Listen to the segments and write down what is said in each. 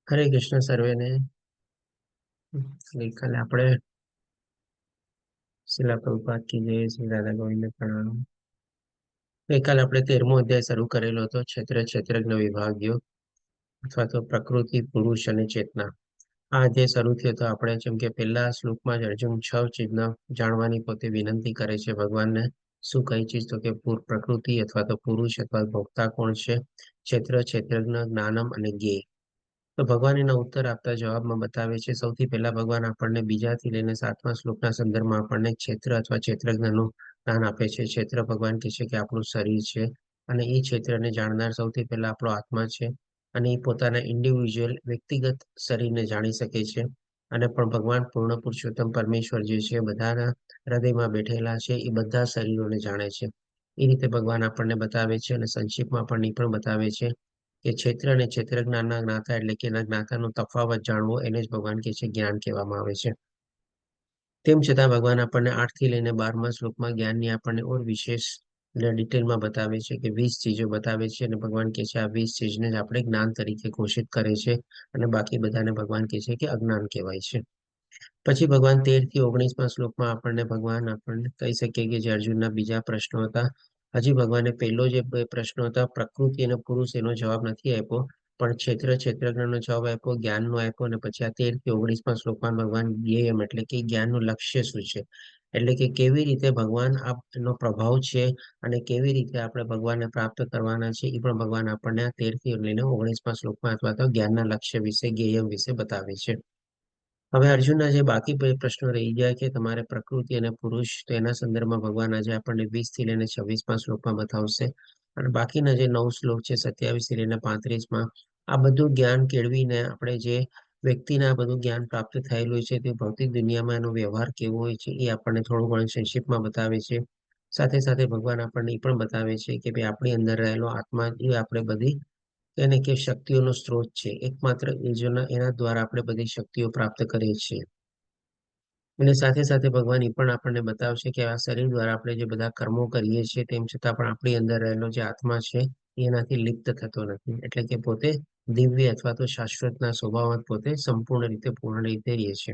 હરે કૃષ્ણ સર્વેને. ગઈકાલે આપણે શિલા પ્રભુપાદ કી જય, શ્રી રાધા ગોવિંદ પ્રણામ. ગઈકાલે આપણે 13મો અધ્યાય શરૂ કરેલો હતો, ક્ષેત્રજ્ઞ વિભાગ્યો અથવા તો પ્રકૃતિ, પુરુષ અને ચેતના. આ અધ્યાય શરૂ થયો તો આપણે જેમ કે પહેલા શ્લોકમાં જ અર્જુન 6 ચીજના જાણવાની પોતે વિનંતી કરે છે ભગવાનને. શું કઈ ચીજ? તો કે પ્રકૃતિ અથવા તો પુરુષ અથવા ભોક્તા કોણ છે, ક્ષેત્રજ્ઞ, જ્ઞાનમ અને જ્ઞેય. તો ભગવાન એના ઉત્તર આપતા જવાબમાં બતાવે છે. સૌથી પહેલા ભગવાન આપણને બીજાથી લઈને 7મા શ્લોકના સંદર્ભમાં આપણને ક્ષેત્ર અથવા ક્ષેત્રજ્ઞનું જ્ઞાન આપે છે. ક્ષેત્ર ભગવાન કહે છે કે આપણું શરીર છે, અને એ ક્ષેત્રને જાણનાર સૌથી પહેલા આપણો આત્મા છે, અને એ પોતાના ઇન્ડિવિજ્યુઅલ વ્યક્તિગત શરીરને જાણી શકે છે. અને પણ ભગવાન પૂર્ણ પુરુષોત્તમ પરમેશ્વર જે છે, બધાના હૃદયમાં બેઠેલા છે, એ બધા શરીરોને જાણે છે. એ રીતે ભગવાન આપણને બતાવે છે, અને સંક્ષિપ્તમાં આપણને પણ બતાવે છે કે ક્ષેત્ર અને ક્ષેત્રજ્ઞાનના જ્ઞાતા એટલે કે એના જ્ઞાતાનો તફાવત જાણવો, એને જ ભગવાન કહે છે જ્ઞાન કહેવામાં આવે છે. તેમ છતાં ભગવાન આપણને 8 થી લઈને 12મા શ્લોકમાં જ્ઞાનની આપણને ઓર વિશેષ ડિટેલમાં બતાવે છે કે 20 ચીજો બતાવે છે, અને ભગવાન કહે છે આ 20 ચીજને જ આપણે જ્ઞાન તરીકે ઘોષિત કરે છે, અને બાકી બધાને ભગવાન કહે છે કે અજ્ઞાન કહેવાય છે. પછી ભગવાન 13 થી 19મા શ્લોકમાં આપણને કહી શકીએ કે જે અર્જુનના બીજા પ્રશ્નો હતા. હજી ભગવાને પહેલો જે બે પ્રશ્નો હતા, પ્રકૃતિ અને પુરુષ, એનો જવાબ નથી આપ્યો, પણ ક્ષેત્રજ્ઞનો જવાબ આપ્યો, જ્ઞાનનો આપ્યો, અને પછી આ 13 થી 19મા શ્લોકમાં ભગવાન જ્ઞેયમ એટલે કે જ્ઞાનનું લક્ષ્ય શું છે, એટલે કે કેવી રીતે ભગવાન એનો પ્રભાવ છે, અને કેવી રીતે આપણે ભગવાનને પ્રાપ્ત કરવાના છે, એ પણ ભગવાન આપણને આ 13 થી લઈને 19મા શ્લોકમાં અથવા તો જ્ઞાનના લક્ષ્ય વિશે, જ્ઞેયમ વિશે બતાવે છે. હવે અર્જુનના જે બાકી બે પ્રશ્નો રહી ગયા કે તમારે પ્રકૃતિ અને પુરુષ, તો એના સંદર્ભમાં ભગવાન આજે આપણને 20 થી લઈને 26મા શ્લોકમાં બતાવશે. અને બાકીના જે 9 શ્લોક છે, 27 થી લઈને 35માં, આ બધું જ્ઞાન કેળવીને આપણે જે વ્યક્તિને આ બધું જ્ઞાન પ્રાપ્ત થયેલું છે, તે ભૌતિક દુનિયામાં એનો વ્યવહાર કેવો હોય છે, એ આપણને થોડું ઘણું સંક્ષિપ્તમાં બતાવે છે. સાથે સાથે ભગવાન આપણને એ પણ બતાવે છે કે ભાઈ આપણી અંદર રહેલો આત્મા, એ આપણે બધી એને કે શક્તિઓનો સ્ત્રોત છે, એકમાત્ર એના દ્વારા આપણે બધી શક્તિઓ પ્રાપ્ત કરીએ છીએ. અને સાથે સાથે ભગવાન એ પણ આપણને બતાવશે કે આ શરીર દ્વારા આપણે જે બધા કર્મો કરીએ છીએ, તેમ છતાં પણ આપણી અંદર રહેલો જે આત્મા છે, એનાથી લિપ્ત થતો નથી, એટલે કે પોતે દિવ્ય અથવા તો શાશ્વતના સ્વભાવમાં પોતે સંપૂર્ણ રીતે પૂર્ણ રીતે રહે છે.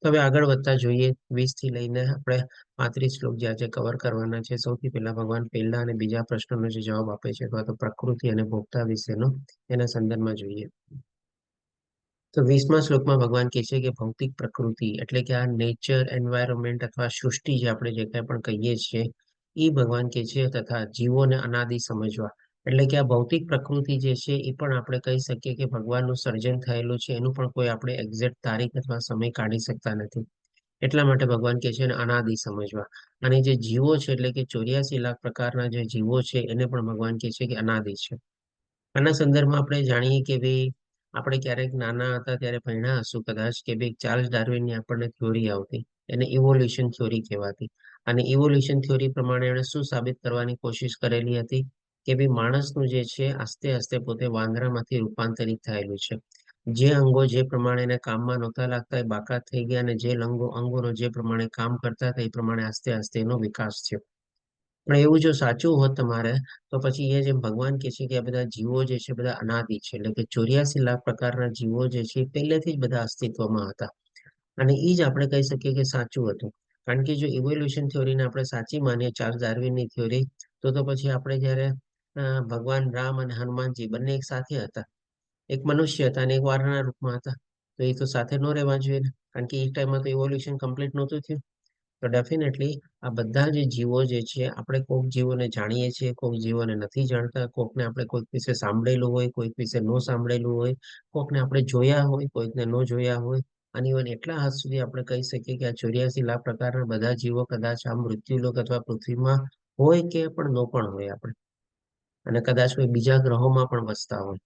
તો હવે આગળ વધતા જોઈએ, 20 થી લઈને આપણે 35 શ્લોક જે આજે કવર કરવાના છે. સૌથી પહેલા ભગવાન પહેલા અને બીજા પ્રશ્નનો જે જવાબ આપે છે, અથવા તો પ્રકૃતિ અને ભોગતા વિશેનો, એના સંદર્ભમાં જોઈએ. તો 20મા શ્લોકમાં ભગવાન કહે છે કે ભૌતિક પ્રકૃતિ એટલે કે આ નેચર, એન્વાયરમેન્ટ અથવા સૃષ્ટિ જે આપણે જે કંઈ પણ કહીએ છીએ, એ ભગવાન કહે છે, તથા જીવોને અનાદિ સમજવા. એટલે કે આ ભૌતિક પ્રકૃતિ જે છે, એ પણ આપણે કહી શકીએ કે ભગવાનનું સર્જન થયેલું છે, એનું પણ કોઈ આપણે એક્ઝેક્ટ તારીખ અથવા સમય કાઢી શકતા નથી. એટલા માટે ભગવાન કહે છે એને અનાદિ સમજવા. અને જે જીવો છે, એટલે કે 84 લાખ પ્રકારના જે જીવો છે, એને પણ ભગવાન કહે છે કે અનાદિ છે. આના સંદર્ભમાં આપણે જાણીએ કે ભાઈ આપણે ક્યારેક નાના હતા ત્યારે ભણ્યા હશું કદાચ કે ભાઈ ચાર્લ્સ ડાર્વિનની આપણને થિયોરી આવતી, એને ઇવોલ્યુશન થિયોરી કહેવાતી. અને ઇવોલ્યુશન થિયોરી પ્રમાણે એણે શું સાબિત કરવાની કોશિશ કરેલી હતી કે ભાઈ માણસનું જે છે, આસ્તે આસ્તે પોતે વાંદરામાંથી રૂપાંતરિત થયેલું છે. જે અંગો જે પ્રમાણે એને કામમાં નહોતા લાગતા, એ બાકાત થઈ ગયા, અને જે અંગોનો જે પ્રમાણે કામ કરતા હતા, એ પ્રમાણે આસ્તે આસ્તે એનો વિકાસ થયો. પણ એવું જો સાચું હોત તમારે, તો પછી એ જેમ ભગવાન કહે છે કે આ બધા જીવો જે છે, બધા અનાદિ છે, એટલે કે 84 લાખ પ્રકારના જીવો જે છે, પહેલેથી જ બધા અસ્તિત્વમાં હતા. અને એ જ આપણે કહી શકીએ કે સાચું હતું. કારણ કે જો ઇવોલ્યુશન થિયોરીને આપણે સાચી માનીએ, ચાર્લ્સ ડાર્વિનની થિયોરી, તો પછી આપણે જ્યારે ભગવાન રામ અને હનુમાનજી બંને એક સાથે હતા, એક મનુષ્ય હતા અને એક વારના રૂપમાં હતા, તો એ તો સાથે ન રહેવા જોઈએ ને, કારણ કે એ ટાઈમમાં તો ઇવોલ્યુશન કમ્પ્લીટ નહોતું થયું. તો ડેફિનેટલી આ બધા જે જીવો જે છે, આપણે કોઈક જીવોને જાણીએ છીએ, કોઈક જીવોને નથી જાણતા, કોઈકને આપણે કોઈક વિશે સાંભળેલું હોય, કોઈક વિશે ન સાંભળેલું હોય, કોઈકને આપણે જોયા હોય, કોઈકને ન જોયા હોય. અને ઇવન એટલા હદ સુધી આપણે કહી શકીએ કે આ 84 લાખ પ્રકારના બધા જીવો કદાચ આ મૃત્યુલોક અથવા પૃથ્વીમાં હોય કે પણ ન પણ હોય આપણે, અને કદાચ કોઈ બીજા ગ્રહોમાં પણ વસતા હોય.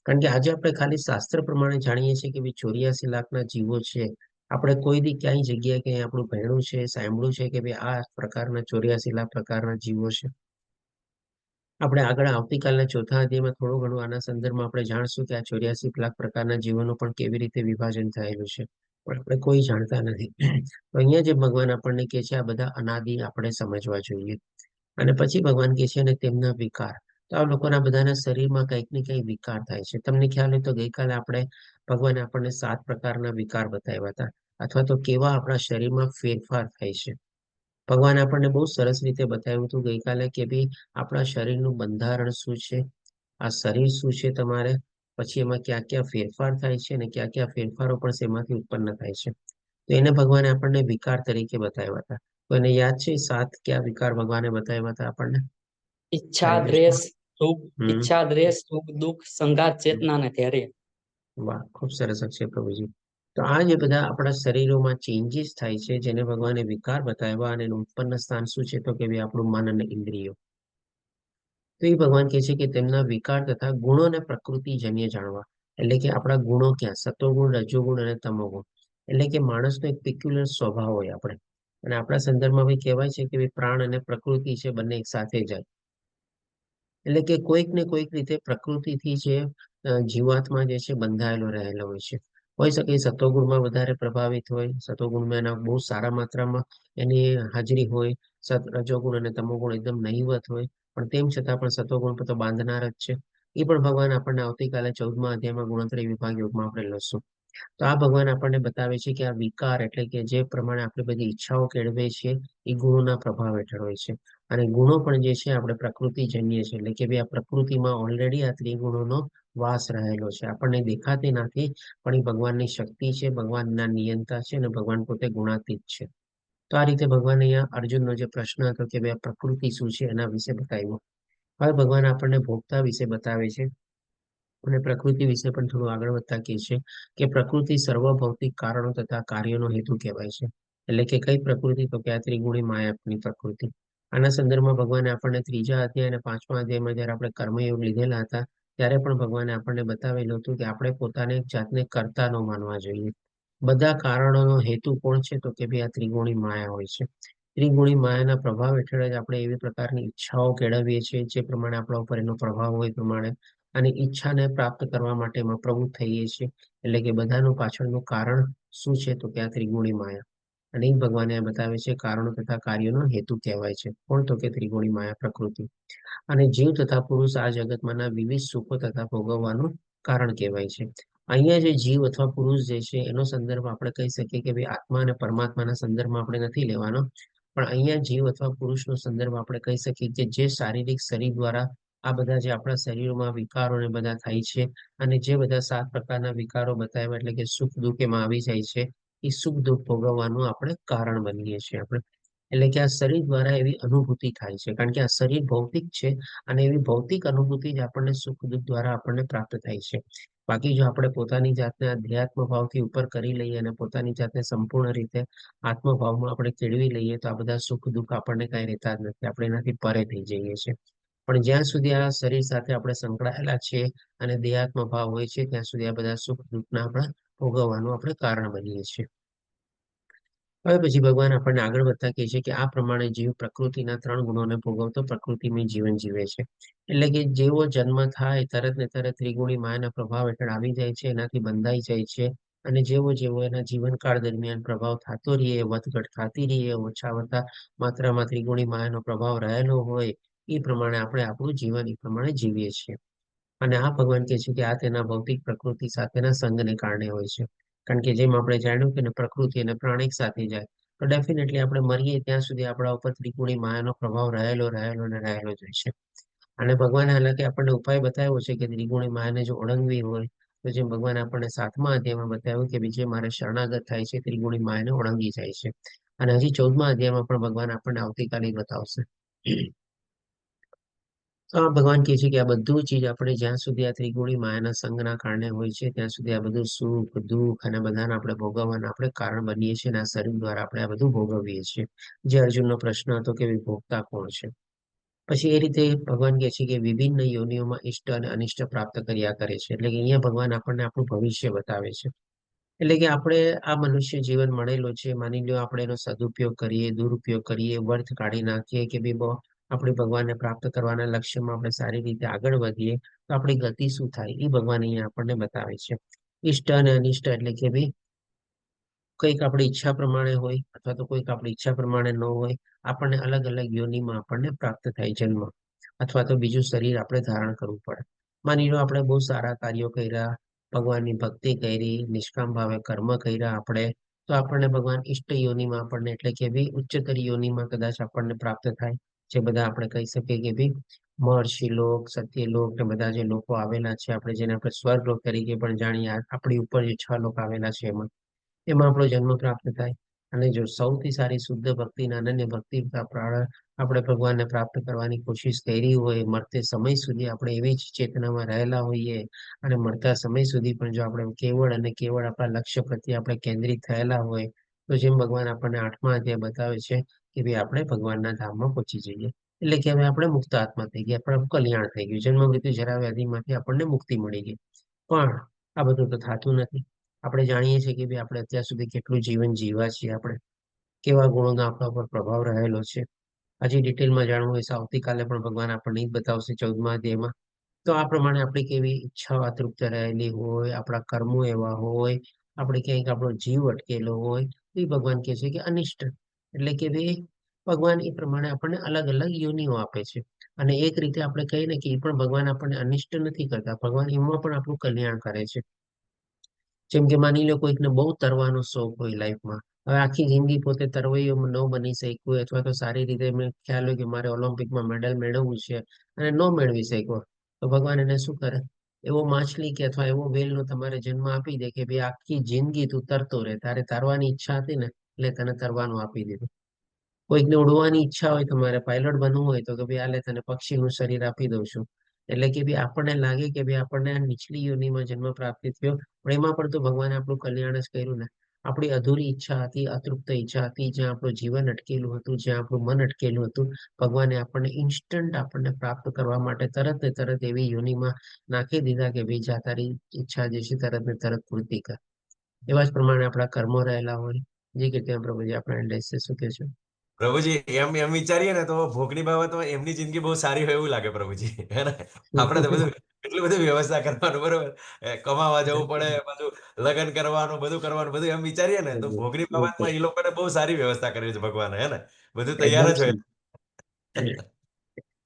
કારણ કે આજે આપણે ખાલી શાસ્ત્ર પ્રમાણે જાણીએ છીએ કે ભાઈ 84 લાખના જીવો છે. આપણે કોઈ દી ક્યાંય જગ્યાએ ક્યાંય આપણું ભણ્યું છે, સાંભળ્યું છે કે ભાઈ આ પ્રકારના 84 લાખ પ્રકારના જીવો છે. આપણે આગળ આવતીકાલના ચોથા અધ્યાયમાં થોડું ઘણું આના સંદર્ભમાં આપણે જાણશું કે આ 84 લાખ પ્રકારના જીવોનું પણ કેવી રીતે વિભાજન થયેલું છે, પણ આપણે કોઈ જાણતા નથી. તો અહીંયા જે ભગવાન આપણને કહે છે, આ બધા અનાદિ આપણે સમજવા જોઈએ. અને પછી ભગવાન કહે છે અને તેમના વિકાર. તો આ લોકોના બધાના શરીરમાં કંઈક ને કંઈક વિકાર થાય છે. તમને ખ્યાલ હોય તો ગઈકાલે આપણે ભગવાને આપણને 7 પ્રકારના વિકાર બતાવ્યા હતા, અથવા તો કેવા આપણા શરીરમાં ફેરફાર થાય છે. ભગવાને આપણને બહુ સરસ રીતે બતાવ્યું હતું ગઈકાલે કે ભાઈ આપણા શરીરનું બંધારણ શું છે, આ શરીર શું છે તમારે, પછી એમાં ક્યાં ક્યાં ફેરફાર થાય છે અને ક્યાં ક્યાં ફેરફારો પણ શેમાંથી ઉત્પન્ન થાય છે. તો એને ભગવાને આપણને વિકાર તરીકે બતાવ્યા હતા. તો એને યાદ છે 7 કયા વિકાર ભગવાને બતાવ્યા હતા આપણને? ઈચ્છા, હરે કૃષ્ણ. દ્વેષ, સુખ, હમ. ઈચ્છા, દ્વેષ, સુખ, દુઃખ, સંઘાત, હમ. ચેતના અને ધૈર્ય. વાહ, ખૂબ સરસ અક્ષય પ્રભુજી. તો આ જે બધા આપણા શરીરોમાં ચેન્જીસ થાય છે, જેને ભગવાને વિકાર બતાવ્યા, અને એનું ઉત્પન્ન સ્થાન શું છે, તો કે ભાઈ આપણું મન અને ઇન્દ્રિયો. તો એ ભગવાન કહે છે કે તેમના વિકાર તથા ગુણોને પ્રકૃતિજન્ય જાણવા. એટલે કે આપણા ગુણો ક્યાં, સત્વગુણ, રજોગુણ અને તમોગુણ. એટલે કે માણસનો એક પેક્યુલર સ્વભાવ હોય આપણે. અને આપણા સંદર્ભમાં બી કહેવાય છે કે ભાઈ પ્રાણ અને પ્રકૃતિ છે, બંને એક સાથે જાય. એટલે કે કોઈક ને કોઈક રીતે પ્રકૃતિથી જે જીવાત્મા જે છે બંધાયેલો રહેલો હોય છે. હોઈ શકે સત્વગુણમાં વધારે પ્રભાવિત હોય, સત્વગુણમાં એના બહુ સારા માત્રામાં એની હાજરી હોય, રજોગુણ અને તમોગુણ એકદમ નહિવત હોય. પણ તેમ છતાં પણ સત્વગુણ પર તો બાંધનાર જ છે. એ પણ ભગવાન આપણને આવતીકાલે 14મા અધ્યાયમાં ગુણોત્તરી વિભાગ યોગમાં આપણે લઈશું. તો આ ભગવાન આપણને બતાવે છે કે આ વિકાર એટલે કે જે પ્રમાણે આપણે બધી ઈચ્છાઓ કેળવે છે, એ ગુણોના પ્રભાવ હેઠળ હોય છે. અને ગુણો પણ જે છે આપણે પ્રકૃતિજન્ય છે, એટલે કે ભાઈ આ પ્રકૃતિમાં ઓલરેડી આ ત્રિગુણોનો વાસ રહેલો છે. આપણને દેખાતી નથી, પણ એ ભગવાનની શક્તિ છે, ભગવાનના નિયંતા છે, અને ભગવાન પોતે ગુણાતીત છે. તો આ રીતે ભગવાન અહીંયા અર્જુનનો જે પ્રશ્ન હતો કે ભાઈ આ પ્રકૃતિ શું છે એના વિશે બતાવ્યું. હવે ભગવાન આપણને ભોગતા વિશે બતાવે છે, અને પ્રકૃતિ વિશે પણ થોડું આગળ વધતા કહે છે કે પ્રકૃતિ સર્વ ભૌતિક કારણો તથા કાર્યોનો હેતુ કહેવાય છે. એટલે કે કઈ પ્રકૃતિ, તો કે આ ત્રિગુણી માયાની પ્રકૃતિ. આના સંદર્ભમાં ભગવાને આપણને 3જા અધ્યાય અને 5મા અધ્યાયમાં જયારે આપણે કર્મયોગ લીધેલા હતા, ત્યારે પણ ભગવાને આપણને બતાવેલું હતું કે આપણે પોતાને જાતને કર્તા ન માનવા જોઈએ. બધા કારણોનો હેતુ કોણ છે, તો કે ભાઈ આ ત્રિગુણી માયા હોય છે. ત્રિગુણી માયાના પ્રભાવ હેઠળ જ આપણે એવી પ્રકારની ઈચ્છાઓ કેળવીએ છીએ, જે પ્રમાણે આપણા ઉપર એનો પ્રભાવ હોય એ પ્રમાણે, અને ઈચ્છાને પ્રાપ્ત કરવા માટે એમાં પ્રવૃત્ત થઈએ છીએ. એટલે કે બધાનું પાછળનું કારણ શું છે, તો કે આ ત્રિગુણી માયા. અને એ ભગવાને બતાવે છે કારણો તથા કાર્યોનો હેતુ કહેવાય છે. કોણ, તો કે ત્રિગુણી માયા પ્રકૃતિ. અને જીવ તથા પુરુષ આ જગતમાંના વિવિધ સુખો તથા ભોગવવાનું કારણ કહેવાય છે. અહીંયા જે જીવ અથવા પુરુષ જે છે એનો સંદર્ભ આપણે કહી શકીએ કે ભાઈ આત્મા અને પરમાત્માના સંદર્ભમાં આપણે નથી લેવાનો. પણ અહીંયા જીવ અથવા પુરુષનો સંદર્ભ આપણે કહી શકીએ કે જે શારીરિક શરીર દ્વારા આ બધા જે આપણા શરીરોમાં વિકારો ને બધા થાય છે, અને જે બધા 7 પ્રકારના વિકારો બતાવ્યા, એટલે કે સુખ દુઃખ એમાં આવી જાય છે, એ સુખ દુઃખ ભોગવવાનું આપણે કારણ બનીએ છીએ આપણે. એટલે કે આ શરીર દ્વારા એવી અનુભૂતિ થાય છે, કારણ કે આ શરીર ભૌતિક છે, અને એવી ભૌતિક અનુભૂતિ જ આપણને સુખ દુઃખ દ્વારા આપણને પ્રાપ્ત થાય છે. બાકી જો આપણે પોતાની જાતને અધ્યાત્મ ભાવથી ઉપર કરી લઈએ અને પોતાની જાતને સંપૂર્ણ રીતે આત્મભાવમાં આપણે કેળવી લઈએ, તો આ બધા સુખ દુઃખ આપણને કઈ રહેતા જ નથી, આપણે એનાથી પરે થઈ જઈએ છીએ. પણ જ્યાં સુધી આ શરીર સાથે આપણે સંકળાયેલા છીએ અને દેહાત્મ ભાવ હોય છે, ત્યાં સુધી આ બધા સુખ દુઃખના આપણે ભોગવવાનું આપણે કારણ બનીએ છીએ. હવે પછી ભગવાન આપણને આગળ વધતા કહે છે કે આ પ્રમાણે જીવ પ્રકૃતિના 3 ગુણોને ભોગવતો પ્રકૃતિમય જીવન જીવે છે. એટલે કે જેવો જન્મ થાય તરત ને તરત ત્રિગુણી માયાના પ્રભાવ હેઠળ આવી જાય છે, એનાથી બંધાઈ જાય છે. અને જેવો જેવો એના જીવનકાળ દરમિયાન પ્રભાવ થતો રહીએ, વધઘટ થતી રહીએ, ઓછા વધતા માત્રામાં ત્રિગુણી માયાનો પ્રભાવ રહેલો હોય, એ પ્રમાણે આપણે આપણું જીવન એ પ્રમાણે જીવીએ છીએ. અને આ ભગવાન કહે છે કે આ તેના ભૌતિક પ્રકૃતિ સાથેના સંગને કારણે હોય છે. કારણ કે જેમ આપણે જાણ્યું કે પ્રકૃતિ અને પ્રાણ એક સાથે જાય, તો ડેફિનેટલી આપણે મરીએ ત્યાં સુધી આપણા ઉપર ત્રિગુણી માયાનો પ્રભાવ રહેલો રહેલો અને રહેલો જ હોય છે. અને ભગવાને હાલાકી આપણને ઉપાય બતાવ્યો છે કે ત્રિગુણી માયાને જો ઓળંગવી હોય, તો જેમ ભગવાન આપણને 7મા અધ્યાયમાં બતાવ્યું કે બીજે મારે શરણાગત થાય છે, ત્રિગુણી માયાને ઓળંગી જાય છે. અને હજી 14મા અધ્યાયમાં પણ ભગવાન આપણને આવતીકાલે બતાવશે. તો આ ભગવાન કહે છે કે આ બધું ચીજ આપણે જ્યાં સુધી આ ત્રિગુણી માયાના સંગના કારણે હોય છે, ત્યાં સુધી આ બધું સુખ દુઃખ અને બધાને આપણે ભોગવવાના આપણે કારણ બનીએ છીએ, અને આ શરીર દ્વારા આપણે આ બધું ભોગવીએ છીએ. જે અર્જુનનો પ્રશ્ન હતો કે ભોગતા કોણ છે. પછી એ રીતે ભગવાન કહે છે કે વિભિન્ન યોનિઓમાં ઇષ્ટ અને અનિષ્ટ પ્રાપ્ત કર્યા કરે છે. એટલે કે અહીંયા ભગવાન આપણને આપણું ભવિષ્ય બતાવે છે. એટલે કે આપણે આ મનુષ્ય જીવન મળેલો છે, માની લો આપણે એનો સદુપયોગ કરીએ, દુરુપયોગ કરીએ, વર્થ કાઢી નાખીએ કે ભાઈ આપણે ભગવાનને પ્રાપ્ત કરવાના લક્ષ્યમાં આપણે સારી રીતે આગળ વધીએ, તો આપણી ગતિ શું થાય એ ભગવાન અહીંયા આપણને બતાવે છે. ઇષ્ટ અને અનિષ્ટ એટલે કે ભાઈ કંઈક આપણી ઈચ્છા પ્રમાણે હોય, અથવા તો કોઈક આપણી ઈચ્છા પ્રમાણે ન હોય. આપણને અલગ અલગ યોનિમાં આપણને પ્રાપ્ત થાય જન્મ. અથવા તો બીજું શરીર આપણે ધારણ કરવું પડે. માની લો આપણે બહુ સારા કાર્યો કર્યા, ભગવાનની ભક્તિ કરી, નિષ્કામ ભાવે કર્મ કર્યા આપણે, તો આપણને ભગવાન ઈષ્ટ યોનિમાં આપણને એટલે કે બી ઉચ્ચતર યોનિમાં કદાચ આપણને પ્રાપ્ત થાય. જે બધા આપણે કહી શકીએ કે ભાઈ મહર્ષિ લોક, સત્યલોક ને બધા જે લોકો આવેલા છે, આપણે જેને આપણે સ્વર્ગલોક તરીકે પણ જાણીએ, આપણી ઉપર જે 6 લોક આવેલા છે એમાં એમાં આપણો જન્મ પ્રાપ્ત થાય. અને જો સૌથી સારી શુદ્ધ ભક્તિ ને અનન્ય ભક્તિ આપણે ભગવાનને પ્રાપ્ત કરવાની કોશિશ કરી હોય, મરતે સમય સુધી આપણે એવી જ ચેતનામાં રહેલા હોઈએ અને મળતા સમય સુધી પણ જો આપણે કેવળ અને કેવળ આપણા લક્ષ્ય પ્રત્યે આપણે કેન્દ્રિત થયેલા હોય, તો જેમ ભગવાન આપણને 8મા અધ્યાય બતાવે છે કે ભાઈ આપણે ભગવાનના ધામમાં પહોંચી જઈએ. એટલે કે હવે આપણે મુક્ત આત્મા થઈ ગયા, આપણું કલ્યાણ થઈ ગયું, જન્મ મૃત્યુ જરા વ્યાધિમાંથી આપણને મુક્તિ મળી ગઈ. પણ આ બધું તો થતું નથી. આપણે જાણીએ છીએ કે ભાઈ આપણે અત્યાર સુધી કેટલું જીવન જીવ્યા છીએ, આપણે કેવા ગુણોનો આપણા ઉપર પ્રભાવ રહેલો છે. હજી ડિટેલમાં જાણવું હોય તો આવતીકાલે પણ ભગવાન આપણને જ બતાવશે 14મા અધ્યાયમાં. તો આ પ્રમાણે આપણી કેવી ઈચ્છાઓ અતૃપ્ત રહેલી હોય, આપણા કર્મો એવા હોય, આપણે ક્યાંક આપણો જીવ અટકેલો હોય, તો એ ભગવાન કહે છે કે અનિષ્ટ. એટલે કે ભાઈ ભગવાન એ પ્રમાણે આપણને અલગ અલગ યોનિઓ આપે છે. અને એક રીતે આપણે કહીએ ને કે એ પણ ભગવાન આપણને અનિષ્ટ નથી કરતા, ભગવાન એમાં પણ આપણું કલ્યાણ કરે છે. જેમ કે માની લો કોઈકને બહુ તરવાનો શોખ હોય લાઈફમાં, હવે આખી જિંદગી પોતે તરવૈયો ન બની શક્યો હોય, અથવા તો સારી રીતે એમને ખ્યાલ હોય કે મારે ઓલિમ્પિકમાં મેડલ મેળવવું છે અને ન મેળવી શક્યો, તો ભગવાન એને શું કરે? એવો માછલી કે અથવા એવો વેલનો તમારે જન્મ આપી દે કે ભાઈ આખી જિંદગી તું તરતો રહે, તારે તરવાની ઈચ્છા હતી ને એટલે તને તરવાનું આપી દીધું. કોઈકને ઉડવાની ઈચ્છા હોય, તમારે પાયલોટ બનવું હોય, તો કે ભાઈ આલે તને પક્ષીનું શરીર આપી દઉં છું. એટલે કે ભાઈ આપણને લાગે કે ભાઈ આપણને આ નીચલી યોનિમાં જન્મ પ્રાપ્તિ થયો, પણ એમાં પણ તો ભગવાને આપણું કલ્યાણ જ કર્યું ને. આપણી અધૂરી ઈચ્છા હતી, અતૃપ્ત ઈચ્છા હતી, જ્યાં આપણું જીવન અટકેલું હતું, જ્યાં આપણું મન અટકેલું હતું, ભગવાને આપણને ઇન્સ્ટન્ટ આપણને પ્રાપ્ત કરવા માટે તરત ને તરત એવી યોનિમાં નાખી દીધા કે ભાઈ જા તારી ઈચ્છા જે છે તરત ને તરત પૂર્તિ કર. એવા જ પ્રમાણે આપણા કર્મો રહેલા હોય. જે કે પ્રભુજી આપણે લેશે શું કે છે? પ્રભુજી એમ એમ વિચારીએ ને તો ભોગની બાબતમાં એમની જિંદગી બહુ સારી હોય એવું લાગે પ્રભુજી. હે ને? આપણે તો બધું એટલી બધી વ્યવસ્થા કરવાનું બરોબર. કમાવા જવું પડે, બધું લગ્ન કરવાનું, બધું એમ વિચારીએ ને તો ભોગની બાબતમાં એ લોકોને બહુ સારી વ્યવસ્થા કરી છે ભગવાને, હે ને? બધું તૈયાર એકદમ જ હોય.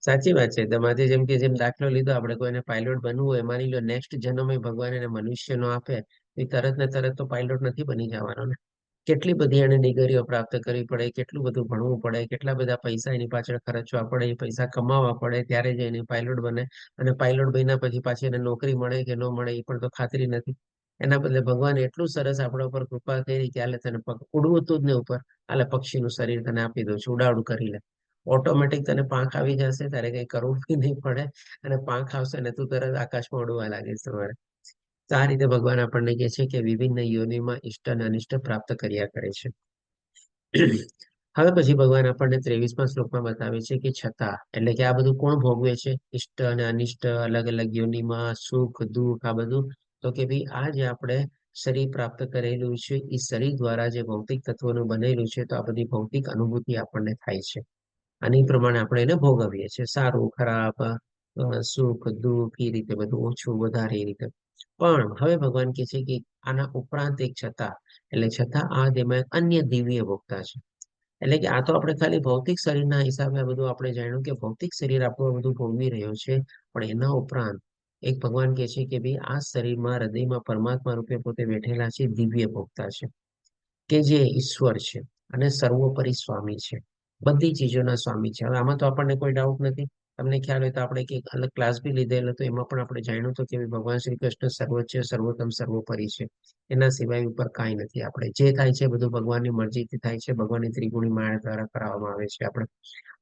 સાચી વાત છે તમારી. જેમ કે જેમ દાખલો લીધો, આપણે કોઈને પાયલોટ બનવું હોય, માની લો નેક્સ્ટ જન્મ એ ભગવાન એને મનુષ્યનો આપે, એ તરત ને તરત તો પાયલોટ નથી બની જવાનો ને. કેટલી બધી એને ડિગ્રીઓ પ્રાપ્ત કરવી પડે, કેટલું બધું ભણવું પડે, કેટલા બધા પૈસા એની પાછળ ખર્ચવા પડે, એ પૈસા કમાવા પડે, ત્યારે જ એની પાયલોટ બને. અને પાયલોટ બન્યા પછી પાછી એને નોકરી મળે કે ન મળે એ પણ તો ખાતરી નથી. એના બદલે ભગવાન એટલું સરસ આપણા ઉપર કૃપા કરી કે હાલે તને ઉડવું તું જ ને ઉપર, હાલે પક્ષીનું શરીર તને આપી દઉં છું, ઉડાવડું કરી લે. ઓટોમેટિક તને પાંખ આવી જશે, તારે કઈ કરવું બી નહીં પડે. અને પાંખ આવશે ને તું તરત આકાશમાં ઉડવા લાગીશ તમારે. તો આ રીતે ભગવાન આપણને કહે છે કે વિભિન્ન યોનિમાં ઇષ્ટ અને અનિષ્ટ પ્રાપ્ત કર્યા કરે છે. હવે પછી ભગવાન આપણને 23મા શ્લોકમાં બતાવે છે કે છતાં, એટલે કે આ બધું કોણ ભોગવે છે? ઇષ્ટ અને અનિષ્ટ, અલગ અલગ યોનિમાં સુખ દુઃખ, આ બધું. તો કે ભાઈ આ જે આપણે શરીર પ્રાપ્ત કરેલું છે, એ શરીર દ્વારા જે ભૌતિક તત્વોનું બનેલું છે, તો આ બધી ભૌતિક અનુભૂતિ આપણને થાય છે. અને એ પ્રમાણે આપણે એને ભોગવીએ છીએ, સારું ખરાબ, સુખ દુઃખ, એ રીતે બધું ઓછું વધારે એ રીતે. પણ હવે ભગવાન કહે છે કે આના ઉપરાંત એક છતાં, એટલે છતાં આ તેમાં એક અન્ય દિવ્ય ભોગતા છે. એટલે કે આ તો આપણે ખાલી ભૌતિક શરીરના હિસાબે આ બધું આપણે જાણ્યું કે ભૌતિક શરીર આપણું બધું ભોગવી રહ્યો છે, પણ એના ઉપરાંત એક ભગવાન કહે છે કે ભાઈ આ શરીરમાં હૃદયમાં પરમાત્મા રૂપે પોતે બેઠેલા છે, દિવ્ય ભોગતા છે, કે જે ઈશ્વર છે અને સર્વોપરી સ્વામી છે, બધી ચીજોના સ્વામી છે. હવે આમાં તો આપણને કોઈ ડાઉટ નથી. તમને ખ્યાલ હોય તો આપણે એક અલગ ક્લાસ બી લીધેલો, તો એમાં પણ આપણે જાણ્યું હતું કે ભગવાન શ્રી કૃષ્ણ સર્વોચ્ચ, સર્વોત્તમ, સર્વોપરી છે. એના સિવાય ઉપર કાંઈ નથી. આપણે જે થાય છે બધું ભગવાનની મરજીથી થાય છે, ભગવાનની ત્રિગુણી માયા દ્વારા કરાવવામાં આવે છે. આપણે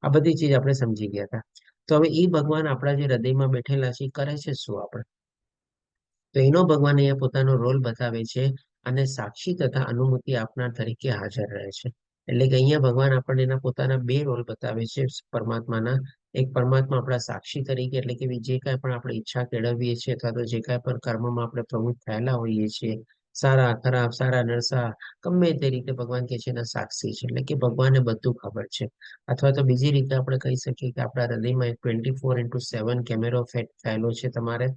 આ બધી ચીજ આપણે સમજી ગયા હતા. તો હવે એ ભગવાન આપણા જે હૃદયમાં બેઠેલા છે એ કરે છે શું આપણે? તો એનો ભગવાન અહીંયા પોતાનો રોલ બતાવે છે અને સાક્ષી તથા અનુમતિ આપનાર તરીકે હાજર રહે છે. એટલે કે અહીંયા ભગવાન આપણને એના પોતાના બે રોલ બતાવે છે પરમાત્માના. એક પરમાત્મા આપણા સાક્ષી તરીકે, એટલે કે જે કાંઈ પણ આપણે ઈચ્છા કેળવીએ છીએ, અથવા તો જે કાંઈ પણ કર્મમાં આપણે પ્રવૃત્ત થયેલા હોઈએ છીએ, સારા ખરાબ, સારા નરસા, ગમે તે રીતે ભગવાન કે છે એના સાક્ષી છે. એટલે કે ભગવાનને બધું ખબર છે. અથવા તો બીજી રીતે આપણે કહી શકીએ કે આપણા હૃદયમાં એક 24/7 કેમેરો ફિટ થયેલો છે તમારે,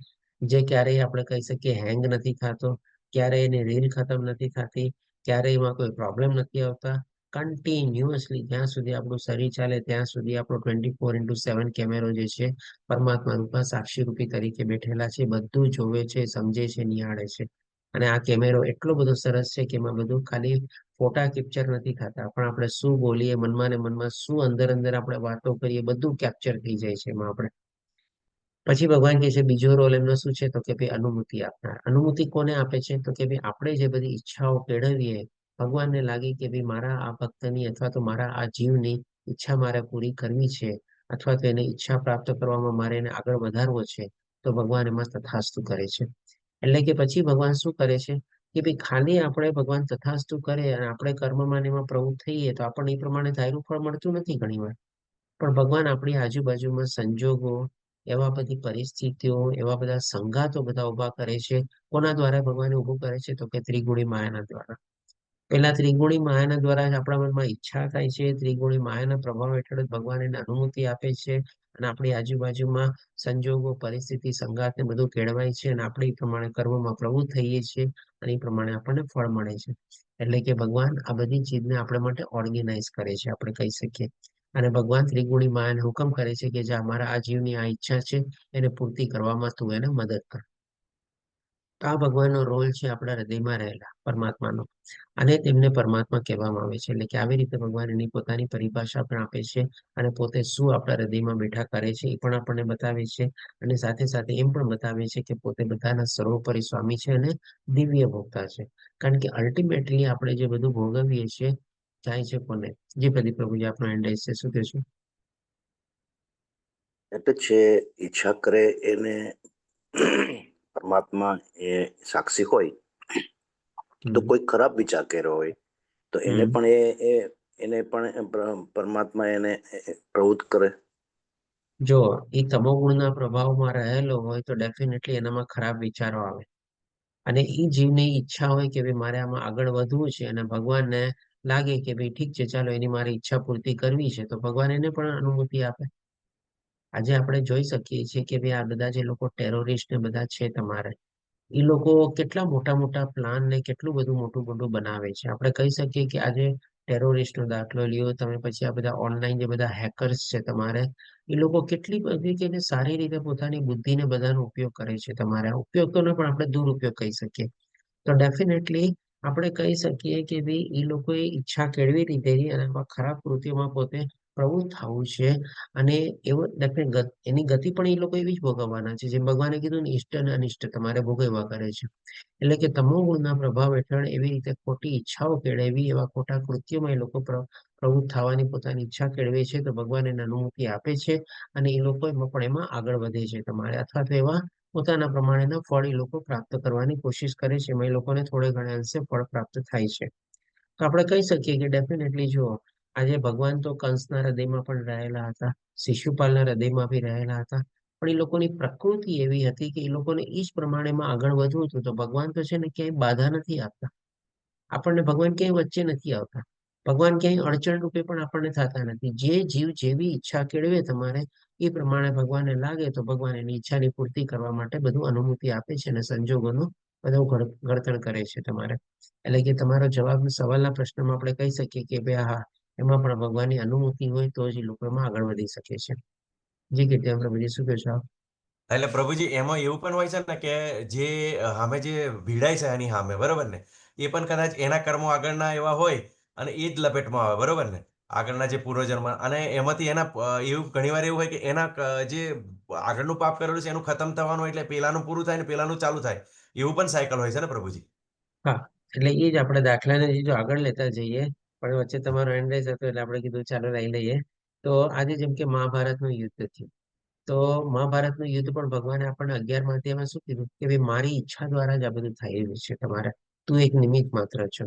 જે ક્યારેય આપણે કહી શકીએ હેંગ નથી થતો, ક્યારેય એની રીલ ખતમ નથી થતી, ક્યારેય એમાં કોઈ પ્રોબ્લેમ નથી આવતા, કન્ટિન્યુઅસલી જ્યાં સુધી આપણું શરીર ચાલે ત્યાં સુધી આપણો 24/7 કેમેરો જે છે પરમાત્મા રૂપા સાક્ષી રૂપી તરીકે બેઠેલા છે, બધું જોવે છે, સમજે છે, નિહાળે છે. અને આ કેમેરો એટલો બધો સરસ છે કે એમાં બધું ખાલી ફોટા કેપ્ચર નથી થતા, પણ આપણે શું બોલીએ મનમાં ને મનમાં, શું અંદર અંદર આપણે વાતો કરીએ, બધું કેપ્ચર થઈ જાય છે એમાં આપણે. પછી ભગવાન કહે છે બીજો રોલ એમનો શું છે, તો કે ભાઈ અનુમતિ આપનાર. અનુમતિ કોને આપે છે, તો કે ભાઈ આપણે જે બધી ઈચ્છાઓ કેળવીએ, ભગવાનને લાગે કે ભાઈ મારા આ ભક્તની અથવા તો મારા આ જીવની ઈચ્છા મારે પૂરી કરવી છે, અથવા તો એને ઈચ્છા પ્રાપ્ત કરવામાં મારે એને આગળ વધારવો છે, તો ભગવાન એમાં તથાસ્તુ કરે છે. એટલે કે પછી ભગવાન શું કરે છે કે ભાઈ ખાલી આપણે ભગવાન તથાસ્તુ કરે અને આપણે કર્મમાં ને એમાં પ્રવૃત્ત થઈએ તો આપણને એ પ્રમાણે ધાર્યું ફળ મળતું નથી ઘણીવાર. પણ ભગવાન આપણી આજુબાજુમાં સંજોગો, એવા બધી પરિસ્થિતિઓ, એવા બધા સંઘાતો બધા ઉભા કરે છે. કોના દ્વારા ભગવાન ઉભું કરે છે, તો કે ત્રિગુણી માયાના દ્વારા. પેલા ત્રિગુણી માયાના દ્વારા જ આપણા મનમાં ઈચ્છા થાય છે, ત્રિગુણી માયાના પ્રભાવ હેઠળ જ ભગવાન એને અનુમતિ આપે છે, અને આપણી આજુબાજુમાં સંજોગો, પરિસ્થિતિ, સંગાત ને બધું કેળવાય છે, અને આપણે એ પ્રમાણે કર્મમાં પ્રવૃત્ત થઈએ છીએ, અને એ પ્રમાણે આપણને ફળ મળે છે. એટલે કે ભગવાન આ બધી ચીજને આપણે માટે ઓર્ગેનાઇઝ કરે છે, આપણે કહી શકીએ. અને ભગવાન ત્રિગુણી માયાને હુકમ કરે છે કે જે અમારા આ જીવની આ ઈચ્છા છે એને પૂર્તિ કરવામાં તું એને મદદ કર. તો આ ભગવાનનો રોલ છે આપણા હૃદયમાં રહેલા પરમાત્માનો, અને તેમને પરમાત્મા કહેવામાં આવે છે. એટલે કે આવી રીતે ભગવાન એની પોતાની પરિભાષા પણ આપે છે, અને પોતે શું આપણા હૃદયમાં બેઠા કરે છે એ પણ આપણને બતાવે છે. અને સાથે સાથે એમ પણ બતાવે છે કે પોતે બધાના સર્વોપરી સ્વામી છે અને દિવ્ય ભોગતા છે. કારણ કે અલ્ટિમેટલી આપણે જે બધું ભોગવીએ છીએ જાય છે કોને? જે બધી પ્રભુજી આપણો એન્ડ છે, શું કહેશું? એટલે છે ઈચ્છા કરે એને પરમાત્મા એ સાક્ષી હોય, તો કોઈ ખરાબ વિચાર કર્યો હોય તો એને પણ એને પણ પરમાત્મા એને પ્રવૃત્ત કરે. જો એ તમોગુણના પ્રભાવમાં રહેલો હોય તો ડેફિનેટલી એનામાં ખરાબ વિચારો આવે. અને એ જીવની ઈચ્છા હોય કે ભાઈ મારે આમાં આગળ વધવું છે, અને ભગવાનને લાગે કે ભાઈ ઠીક છે, ચાલો એની મારી ઈચ્છા પૂર્તિ કરવી છે, તો ભગવાન એને પણ અનુમતિ આપે. આજે આપણે જોઈ શકીએ છીએ કે ભાઈ આ બધા જે લોકો ટેરોરિસ્ટ ને બધા છે તમારે, એ લોકો કેટલા મોટા મોટા પ્લાન ને કેટલું બધું મોટું મોટું બનાવે છે. આપણે કહી શકીએ કે આજે ટેરોરિસ્ટનો દાખલો લ્યો તમે, પછી આ બધા ઓનલાઈન જે બધા હેકર્સ છે તમારે, એ લોકો કેટલી બધી કે સારી રીતે પોતાની બુદ્ધિને બધાનો ઉપયોગ કરે છે. તમારે ઉપયોગ તો ન, પણ આપણે દુરુપયોગ કહી શકીએ. તો ડેફિનેટલી આપણે કહી શકીએ કે ભાઈ એ લોકોએ ઈચ્છા કેળવી લીધેલી અને આમાં ખરાબ કૃત્યોમાં પોતે પ્રવૃત્ત થવું છે. અને એવો એની ગતિ પણ એ લોકો એવી જ ભોગવવાના છે, જેમ ભગવાને કીધું ને, ઇષ્ટ અને અનિષ્ટ તમારે ભોગવવા કરે છે. એટલે કે તમોગુણના પ્રભાવ હેઠળ એવી રીતે ખોટી ઈચ્છાઓ કેળવી, એવા ખોટા કૃત્યોમાં એ લોકો પ્રવૃત્ત થવાની પોતાની ઈચ્છા કેળવે છે, તો ભગવાન એને અનુમતિ આપે છે, અને એ લોકો એમાં પણ એમાં આગળ વધે છે તમારે, અથવા તો એવા પોતાના પ્રમાણેના ફળ એ લોકો પ્રાપ્ત કરવાની કોશિશ કરે છે, એમાં એ લોકોને થોડે ઘણા અંશે ફળ પ્રાપ્ત થાય છે. તો આપણે કહી શકીએ કે ડેફિનેટલી જુઓ, આજે ભગવાન તો કંસના હૃદયમાં પણ રહેલા હતા, શિશુપાલના હૃદયમાં બી રહેલા હતા, પણ એ લોકોની પ્રકૃતિ એવી હતી કે એ લોકોને એ જ પ્રમાણેમાં આગળ વધવું હતું. તો ભગવાન તો છે ને ક્યાંય બાધા નથી આપતા, આપણને ભગવાન ક્યાંય વચ્ચે નથી આવતા, ભગવાન ક્યાંય અડચણ રૂપે પણ આપણને થતા નથી. જે જીવ જેવી ઈચ્છા કેળવે તમારે, એ પ્રમાણે ભગવાનને લાગે તો ભગવાન એની ઈચ્છાની પૂર્તિ કરવા માટે બધું અનુમતિ આપે છે, અને સંજોગોનું બધું ઘડતર કરે છે તમારે. એટલે કે તમારો જવાબ સવાલના પ્રશ્નમાં આપણે કહી શકીએ કે ભાઈ હા, એમાં પણ ભગવાનની અનુમતિ હોય તો જ એ લોકો એમાં આગળ વધી શકે છે. જી કીર્તિ, આપણે બધી શું કહેશો આપ? એટલે પ્રભુજી એમાં એવું પણ હોય છે ને કે જે સામે જે ભીડાય છે એની સામે, બરોબર ને, એ પણ કદાચ એના કર્મો આગળના એવા હોય અને એ જ લપેટમાં આવે, બરોબર ને, આગળના જે પૂર્વજન્મ, અને એમાંથી એના એવું ઘણીવાર એવું હોય કે એના જે આગળનું પાપ કરેલું છે એનું ખતમ થવાનું હોય, એટલે પેલાનું પૂરું થાય ને પેલાનું ચાલુ થાય, એવું પણ સાયકલ હોય છે ને પ્રભુજી? હા, એટલે એ જ આપણે દાખલાને જો આગળ લેતા જઈએ, પણ વચ્ચે તમારો એન્ડ હતો એટલે આપણે કીધું ચાલો લઈ લઈએ. તો આજે જેમ કે મહાભારતનું યુદ્ધ થયું, તો મહાભારતનું યુદ્ધ પણ ભગવાને આપણને 11મા અધ્યાયમાં શું કીધું કે ભાઈ મારી ઈચ્છા દ્વારા જ આ બધું થઈ રહ્યું છે તમારે, તું એક નિમિત્ત માત્ર છો.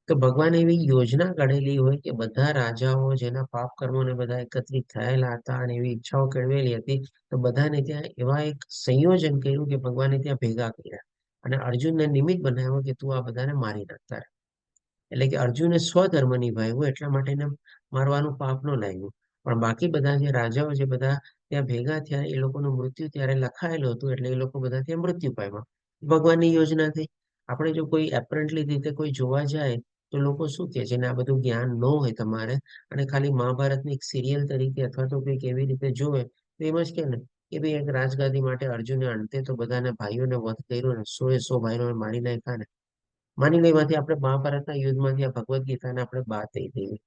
તો ભગવાન એવી યોજના ઘડેલી હોય કે બધા રાજાઓ જેના પાપ કર્મોને બધા એકત્રિત થયેલા હતા અને એવી ઈચ્છાઓ કેળવેલી હતી, તો બધાને ત્યાં એવા એક સંયોજન કર્યું કે ભગવાને ત્યાં ભેગા કર્યા, અને અર્જુનને નિમિત્ત બનાવ્યો કે તું આ બધાને મારી નાખતા. એટલે કે અર્જુને સ્વધર્મ નિભાવ્યો, એટલા માટે એને મારવાનું પાપ ન લાગ્યું. પણ બાકી બધા જે રાજાઓ જે બધા ત્યાં ભેગા થયા, એ લોકોનું મૃત્યુ ત્યારે લખાયેલું હતું, એટલે એ લોકો બધા ત્યાં મૃત્યુ પામ્યા. ભગવાનની યોજના થઈ. આપણે જો કોઈ એપરન્ટલી રીતે કોઈ જોવા જાય તો લોકો શું કે છે ને આ બધું જ્ઞાન ન હોય તમારે અને ખાલી મહાભારતની એક સિરિયલ તરીકે અથવા તો કંઈક એવી રીતે જોવે તો એમ જ કે ને કે ભાઈ એક રાજગાદી માટે અર્જુને અંતે તો બધાને ભાઈઓને વધ કર્યો ને 100 એ 100 ભાઈઓને મારી નાખ્યા ને માની લો એમાંથી આપણે મહાભારતના યુદ્ધમાંથી આ ભગવદ્ ગીતાને આપણે બાદ દઈ દઈએ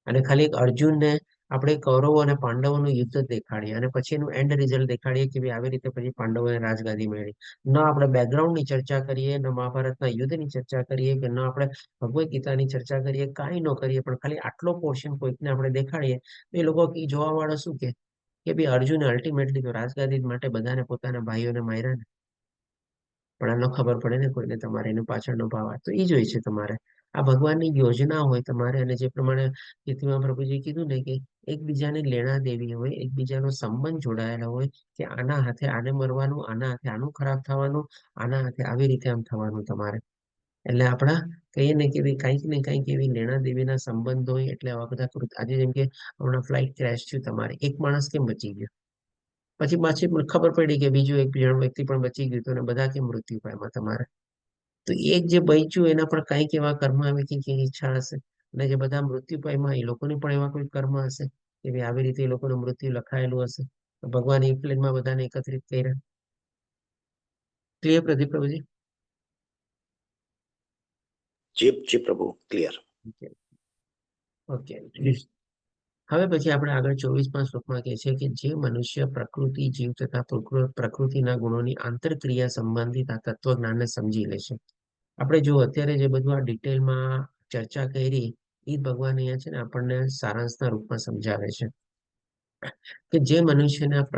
અને ખાલી એક અર્જુનને આપણે કૌરવો અને પાંડવોનું યુદ્ધ જ દેખાડીએ અને પછી એનું એન્ડ રિઝલ્ટ દેખાડીએ કે ભાઈ આવી રીતે પછી પાંડવોને રાજગાદી મળી. ન આપણે બેકગ્રાઉન્ડની ચર્ચા કરીએ, ન મહાભારતના યુદ્ધની ચર્ચા કરીએ, કે ન આપણે ભગવદ્ ગીતાની ચર્ચા કરીએ, કાંઈ ન કરીએ, પણ ખાલી આટલો પોર્શન કોઈકને આપણે દેખાડીએ તો એ લોકો જોવા વાળો શું કે ભાઈ અર્જુને અલ્ટિમેટલી તો રાજગાદી માટે બધાને પોતાના ભાઈઓને માર્યા ને, પણ આ ન ખબર પડે ને કોઈને તમારે એનું પાછળનો ભાવ. તો એ જ હોય છે તમારે આ ભગવાનની યોજના હોય તમારે, અને જે પ્રમાણે કીર્તિમાં પ્રભુજી કીધું ને કે એકબીજાને લેણા દેવી હોય, એકબીજાનો સંબંધ જોડાયેલા હોય કે આના હાથે આને મરવાનું, આના હાથે આનું ખરાબ થવાનું, આના હાથે આવી રીતે આમ થવાનું તમારે. એટલે આપણા કહીએ ને કે ભાઈ કંઈક ને કંઈક એવી લેણા દેવીના સંબંધ હોય એટલે આવા બધા આજે જેમ કે હમણાં ફ્લાઇટ ક્રેશ થયું તમારે, એક માણસ કેમ બચી ગયો, પછી પાછી ખબર પડી કે બીજું એક વ્યક્તિ પણ બચી ગયું હતું અને બધા કેમ મૃત્યુ પામ્યા તમારે. તો એક જે બચ્યું એના પર કંઈક એવા કર્મ આવી કંઈક ઈચ્છા હશે, અને જે બધા મૃત્યુ પામ્યા એ લોકોની પણ એવા કોઈ કર્મ હશે કે ભાઈ આવી રીતે એ લોકોનું મૃત્યુ લખાયેલું હશે. તો ભગવાન એ પ્લેનમાં બધાને એકત્રિત કર્યા. ક્લિયર પ્રદીપ પ્રભુજી? જી પ્રભુ, ક્લિયર. ઓકે. હવે પછી આપણે આગળ 24મા શ્લોકમાં કહે છે કે જે મનુષ્ય પ્રકૃતિ, જીવ તથા પ્રકૃતિના ગુણોની આંતરક્રિયા સંબંધિત આ તત્વજ્ઞાનને સમજી લે છે. આપણે જો અત્યારે જે બધું આ ડિટેલમાં ચર્ચા કરી એ ભગવાન અહીંયા છે ને આપણને સારાંશના રૂપમાં સમજાવે છે કે જે મનુષ્યના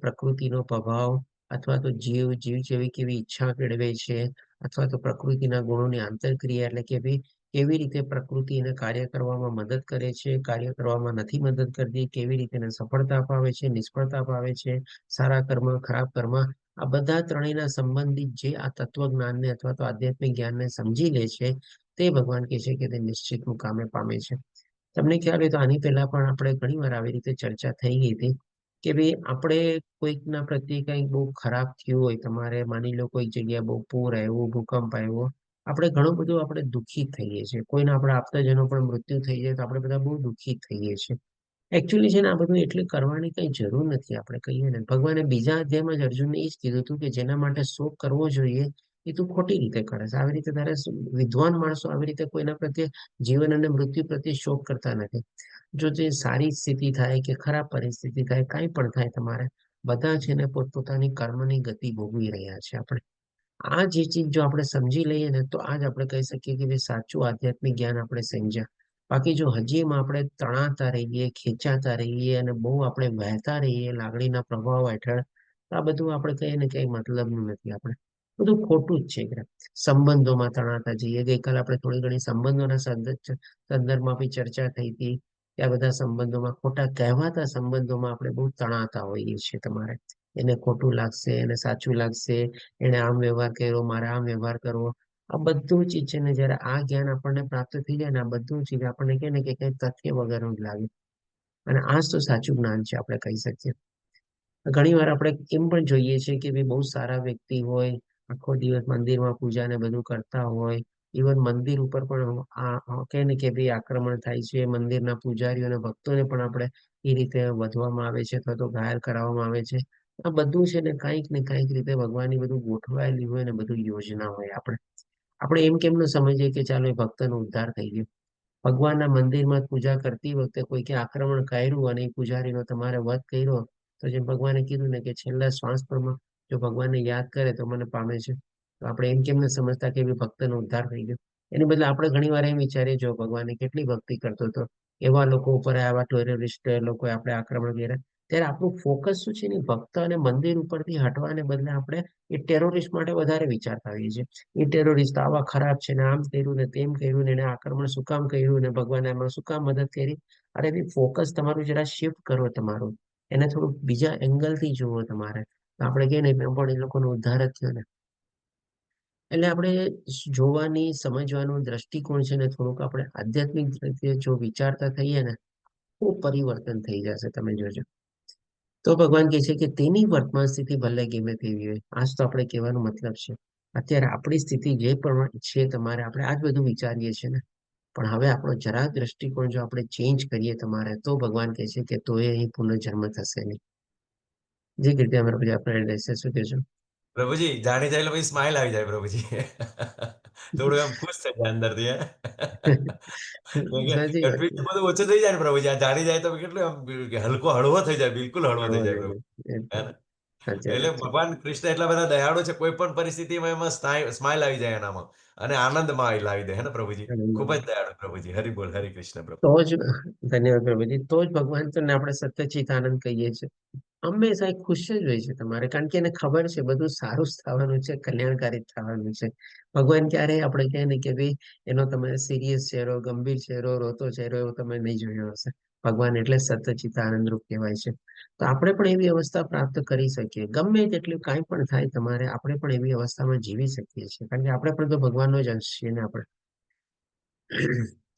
પ્રકૃતિનો પ્રભાવ અથવા તો જીવ જેવી કેવી ઈચ્છા કેળવે છે, અથવા તો પ્રકૃતિના ગુણોની આંતરક્રિયા એટલે કે ભાઈ કેવી રીતે પ્રકૃતિ એને કાર્ય કરવામાં મદદ કરે છે, કાર્ય કરવામાં નથી મદદ કરતી, કેવી રીતે એને સફળતા અપાવે છે, નિષ્ફળતા અપાવે છે, સારા કર્મ, ખરાબ કર્મ, આ બધા ત્રણેયના સંબંધિત જે આ તત્વજ્ઞાનને અથવા તો આધ્યાત્મિક જ્ઞાનને સમજી લે છે તે ભગવાન કહે છે કે તે નિશ્ચિત મુકામે પામે છે. તમને ખ્યાલ હોય તો આની પહેલા પણ આપણે ઘણી વાર આવી રીતે ચર્ચા થઈ ગઈ હતી કે ભાઈ આપણે કોઈકના પ્રત્યે કંઈક બહુ ખરાબ થયું હોય, તમારે માની લો કોઈક જગ્યાએ બહુ પૂર આવ્યું, ભૂકંપ આવ્યો, આપણે ઘણું બધું આપણે દુઃખી થઈએ છીએ. કોઈના આપણા આપતાજનો પણ મૃત્યુ થઈ જાય તો આપણે બધા બહુ દુઃખી થઈએ છીએ. એકચ્યુઅલી છે ને આ બધું એટલે કરવાની કઈ જરૂર નથી. આપણે કહીએ ને ભગવાને બીજા અધ્યાયમાં જ અર્જુનને એ જ કીધું હતું કે જેના માટે શોક કરવો જોઈએ એ તું ખોટી રીતે કરે છે. આવી રીતે તારે વિદ્વાન માણસો આવી રીતે કોઈના પ્રત્યે જીવન અને મૃત્યુ પ્રત્યે શોક કરતા નથી. જો જે સારી સ્થિતિ થાય કે ખરાબ પરિસ્થિતિ થાય, કાંઈ પણ થાય, તમારે બધા છે ને પોતપોતાની કર્મની ગતિ ભોગવી રહ્યા છે. આપણે આ જે ચીજ જો આપણે સમજી લઈએ ને તો આજ આપણે કહી શકીએ કે ભાઈ સાચું આધ્યાત્મિક જ્ઞાન આપણે સમજ્યા. બાકી જો હજી એમાં આપણે તણાતા રહીએ, ખેંચાતા રહીએ અને બહુ આપણે વહેતા રહીએ લાગણીના પ્રભાવ હેઠળ, આ બધું આપણે કહીએ ને કઈ મતલબનું નથી. આપણે બધું ખોટું જ છે. સંબંધોમાં તણાતા જઈએ. ગઈકાલે આપણે થોડી ઘણી સંબંધોના સંદર્ભમાં બી ચર્ચા થઈ હતી કે આ બધા સંબંધોમાં, ખોટા કહેવાતા સંબંધોમાં આપણે બહુ તણાતા હોઈએ છીએ. તમારે એને ખોટું લાગશે, એને સાચું લાગશે, એને આમ વ્યવહાર કર્યો, મારે આમ વ્યવહાર કરવો, આ બધું ચીજ છે ને જયારે આ જ્ઞાન આપણને પ્રાપ્ત થઈ જાય ને આ બધું ચીજ આપણને કે ને કે કઈ તથ્ય વગરનું જ લાગે. અને આ જ તો સાચું જ્ઞાન છે આપણે કહી શકીએ. ઘણી વાર આપણે એમ પણ જોઈએ છીએ કે ભાઈ બહુ સારા વ્યક્તિ હોય, આખો દિવસ મંદિરમાં પૂજા ને બધું કરતા હોય, ઇવન મંદિર ઉપર પણ કે ને કે ભાઈ આક્રમણ થાય છે, મંદિરના પૂજારીઓ અને ભક્તોને પણ આપણે એ રીતે વધવામાં આવે છે અથવા તો ઘાયલ કરાવવામાં આવે છે. આ બધું છે ને કંઈક રીતે ભગવાનની બધું ગોઠવાયેલી હોય ને બધું યોજના હોય. આપણે એમ કેમ ન સમજીએ કે ચાલો એ ભક્તનો ઉદ્ધાર થઈ ગયો. ભગવાનના મંદિરમાં પૂજા કરતી વખતે કોઈકે આક્રમણ કર્યું અને એ પૂજારીનો તમારે વધ કર્યો, તો જેમ ભગવાને કીધું ને કે છેલ્લા શ્વાસ પરમાં જો ભગવાનને યાદ કરે તો મને પામે છે. તો આપણે એમ કેમ ન સમજતા કે ભક્તનો ઉદ્ધાર થઈ ગયો. એની બદલે આપણે ઘણી વાર એમ વિચારીએ જો ભગવાનની કેટલી ભક્તિ કરતો હતો, એવા લોકો ઉપર આવા ટેરરિસ્ટ લોકો આપણે આક્રમણ કર્યા, ત્યારે આપણું ફોકસ શું છે ને ભક્ત અને મંદિર ઉપરથી હટવાને બદલે આપણે એ ટેરરિસ્ટ માટે વધારે વિચારતા હોઈએ છીએ. એ ટેરરિસ્ટ આવા ખરાબ છે ને આમ કર્યું ને તેમ કર્યું ને એને આક્રમણ શું કામ કર્યું ને ભગવાને એમાં શું કામ મદદ કરી. અરે બી ફોકસ તમારું જરા શિફ્ટ કરો. તમારું એને થોડુંક બીજા એંગલથી જુઓ. તમારે આપણે કહીએ ને પણ એ લોકોનો ઉદ્ધાર જ થયો ને. એટલે આપણે જોવાની, સમજવાનું દ્રષ્ટિકોણ છે ને થોડુંક આપણે આધ્યાત્મિક રીતે જો વિચારતા થઈએ ને ખૂબ પરિવર્તન થઈ જશે. તમે જોજો. તો ભગવાન કહે છે કે તેની વર્તમાન સ્થિતિ ભલે ગમે તેવી હોય. આજ તો આપણે કહેવાનો મતલબ છે અત્યારે આપણી સ્થિતિ જે પણ છે તમારે, આપણે આજ બધું વિચારીએ છીએ ને પણ હવે આપણો જરા દ્રષ્ટિકોણ જો આપણે ચેન્જ કરીએ તમારે, તો ભગવાન કહે છે કે તો એ અહીં પુનર્જન્મ થશે નહીં. જે રીતે અમારે પછી આપણે રહેશે. શું કહેશો? પ્રભુજી જાણી જાય એટલે પછી સ્માઇલ આવી જાય પ્રભુજી. થોડું એમ ખુશ થઈ જાય અંદરથી. સાચી વાત છે. કન્ફ્યુઝન બધું ઓછું થઈ જાય ને પ્રભુજી. આ જાણી જાય તો કેટલું આમ હળવો થઈ જાય, બિલકુલ હળવો થઈ જાય પ્રભુ. હે ને? સાચી એટલે વાત છે. ભગવાન કૃષ્ણ એટલા બધા દયાળુ છે, કોઈ પણ પરિસ્થિતિમાં એમાં સ્માઇલ આવી જાય એનામાં અને આનંદમાં લાવી દે. હે ને પ્રભુજી? ખૂબ જ દયાળુ પ્રભુજી. હરિ બોલ, હરિ કૃષ્ણ પ્રભુ. તો જ ધન્યવાદ પ્રભુજી. તો જ ભગવાન તને આપણે સત્યચિત આનંદ કહીએ છીએ. હંમેશા એક ખુશ જ હોય છે તમારે, કારણ કે એને ખબર છે બધું સારું જ થવાનું છે, કલ્યાણકારી જ થવાનું છે. ભગવાન ક્યારેય આપણે કહે ને કે ભાઈ એનો તમે સિરિયસ ચહેરો, ગંભીર ચહેરો, રોતો ચહેરો એવો તમે નહીં જોયો હશે. ભગવાન એટલે સત્યચિત આનંદરૂપ કહેવાય છે. તો આપણે પણ એવી અવસ્થા પ્રાપ્ત કરી શકીએ. ગમે તેટલું કાંઈ પણ થાય તમારે, આપણે પણ એવી અવસ્થામાં જીવી શકીએ છીએ, કારણ કે આપણે પણ તો ભગવાનનો જ અંશ છીએ ને આપણે.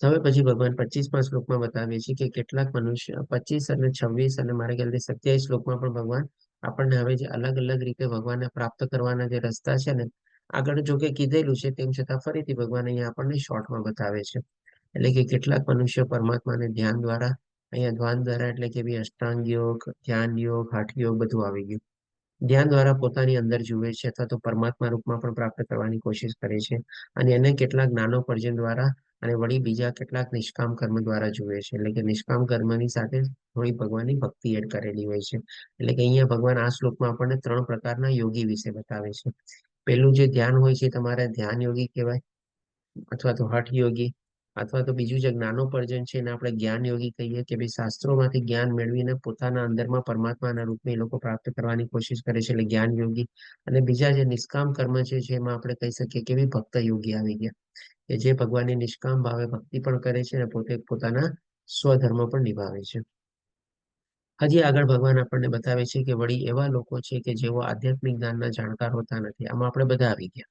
હવે પછી ભગવાન 25મા શ્લોકમાં બતાવે છે કે કેટલાક મનુષ્ય 25 અને 26 અને મારા ખ્યાલથી 27 શ્લોકમાં પણ ભગવાન આપણને હવે જે અલગ અલગ રીતે ભગવાનને પ્રાપ્ત કરવાના જે રસ્તા છે ને, આગળ જો કે કીધેલું છે તેમ છતાં ફરીથી ભગવાન અહીંયા આપણને શોર્ટમાં બતાવે છે. એટલે કે કેટલાક મનુષ્ય પરમાત્માને ધ્યાન દ્વારા, અહીંયા ધ્યાન દ્વારા એટલે કે ભાઈ અષ્ટાંગ યોગ, ધ્યાન યોગ, હઠ યોગ બધું આવી ગયું. ધ્યાન દ્વારા પોતાની અંદર જુએ છે અથવા તો પરમાત્મા રૂપમાં પણ પ્રાપ્ત કરવાની કોશિશ કરે છે. અને એને કેટલાક જ્ઞાનો પર્જન દ્વારા અને વળી બીજા કેટલાક નિષ્કામ કર્મ દ્વારા જુએ છે. એટલે કે નિષ્કામ કર્મની સાથે થોડી ભગવાનની ભક્તિ એડ કરેલી હોય છે. એટલે કે અહીંયા ભગવાન આ શ્લોકમાં આપણને 3 પ્રકારના યોગી વિશે બતાવે છે. પેલું જે ધ્યાન હોય છે તમારે ધ્યાન યોગી કહેવાય, અથવા તો હઠ યોગી, અથવા તો બીજું જે જ્ઞાનોપર્જન છે એને આપણે જ્ઞાન યોગી કહીએ, કે ભાઈ શાસ્ત્રોમાંથી જ્ઞાન મેળવીને પોતાના અંદરમાં પરમાત્માના રૂપને એ લોકો પ્રાપ્ત કરવાની કોશિશ કરે છે, એટલે જ્ઞાન યોગી. અને બીજા જે નિષ્કામ કર્મ છે એમાં આપણે કહી શકીએ કે ભાઈ ભક્ત યોગી આવી ગયા, કે જે ભગવાનની નિષ્કામ ભાવે ભક્તિ પણ કરે છે અને પોતે પોતાના સ્વધર્મ પણ નિભાવે છે. હજી આગળ ભગવાન આપણને બતાવે છે કે વળી એવા લોકો છે કે જેઓ આધ્યાત્મિક જ્ઞાનના જાણકાર હોતા નથી. આમાં આપણે બધા આવી ગયા.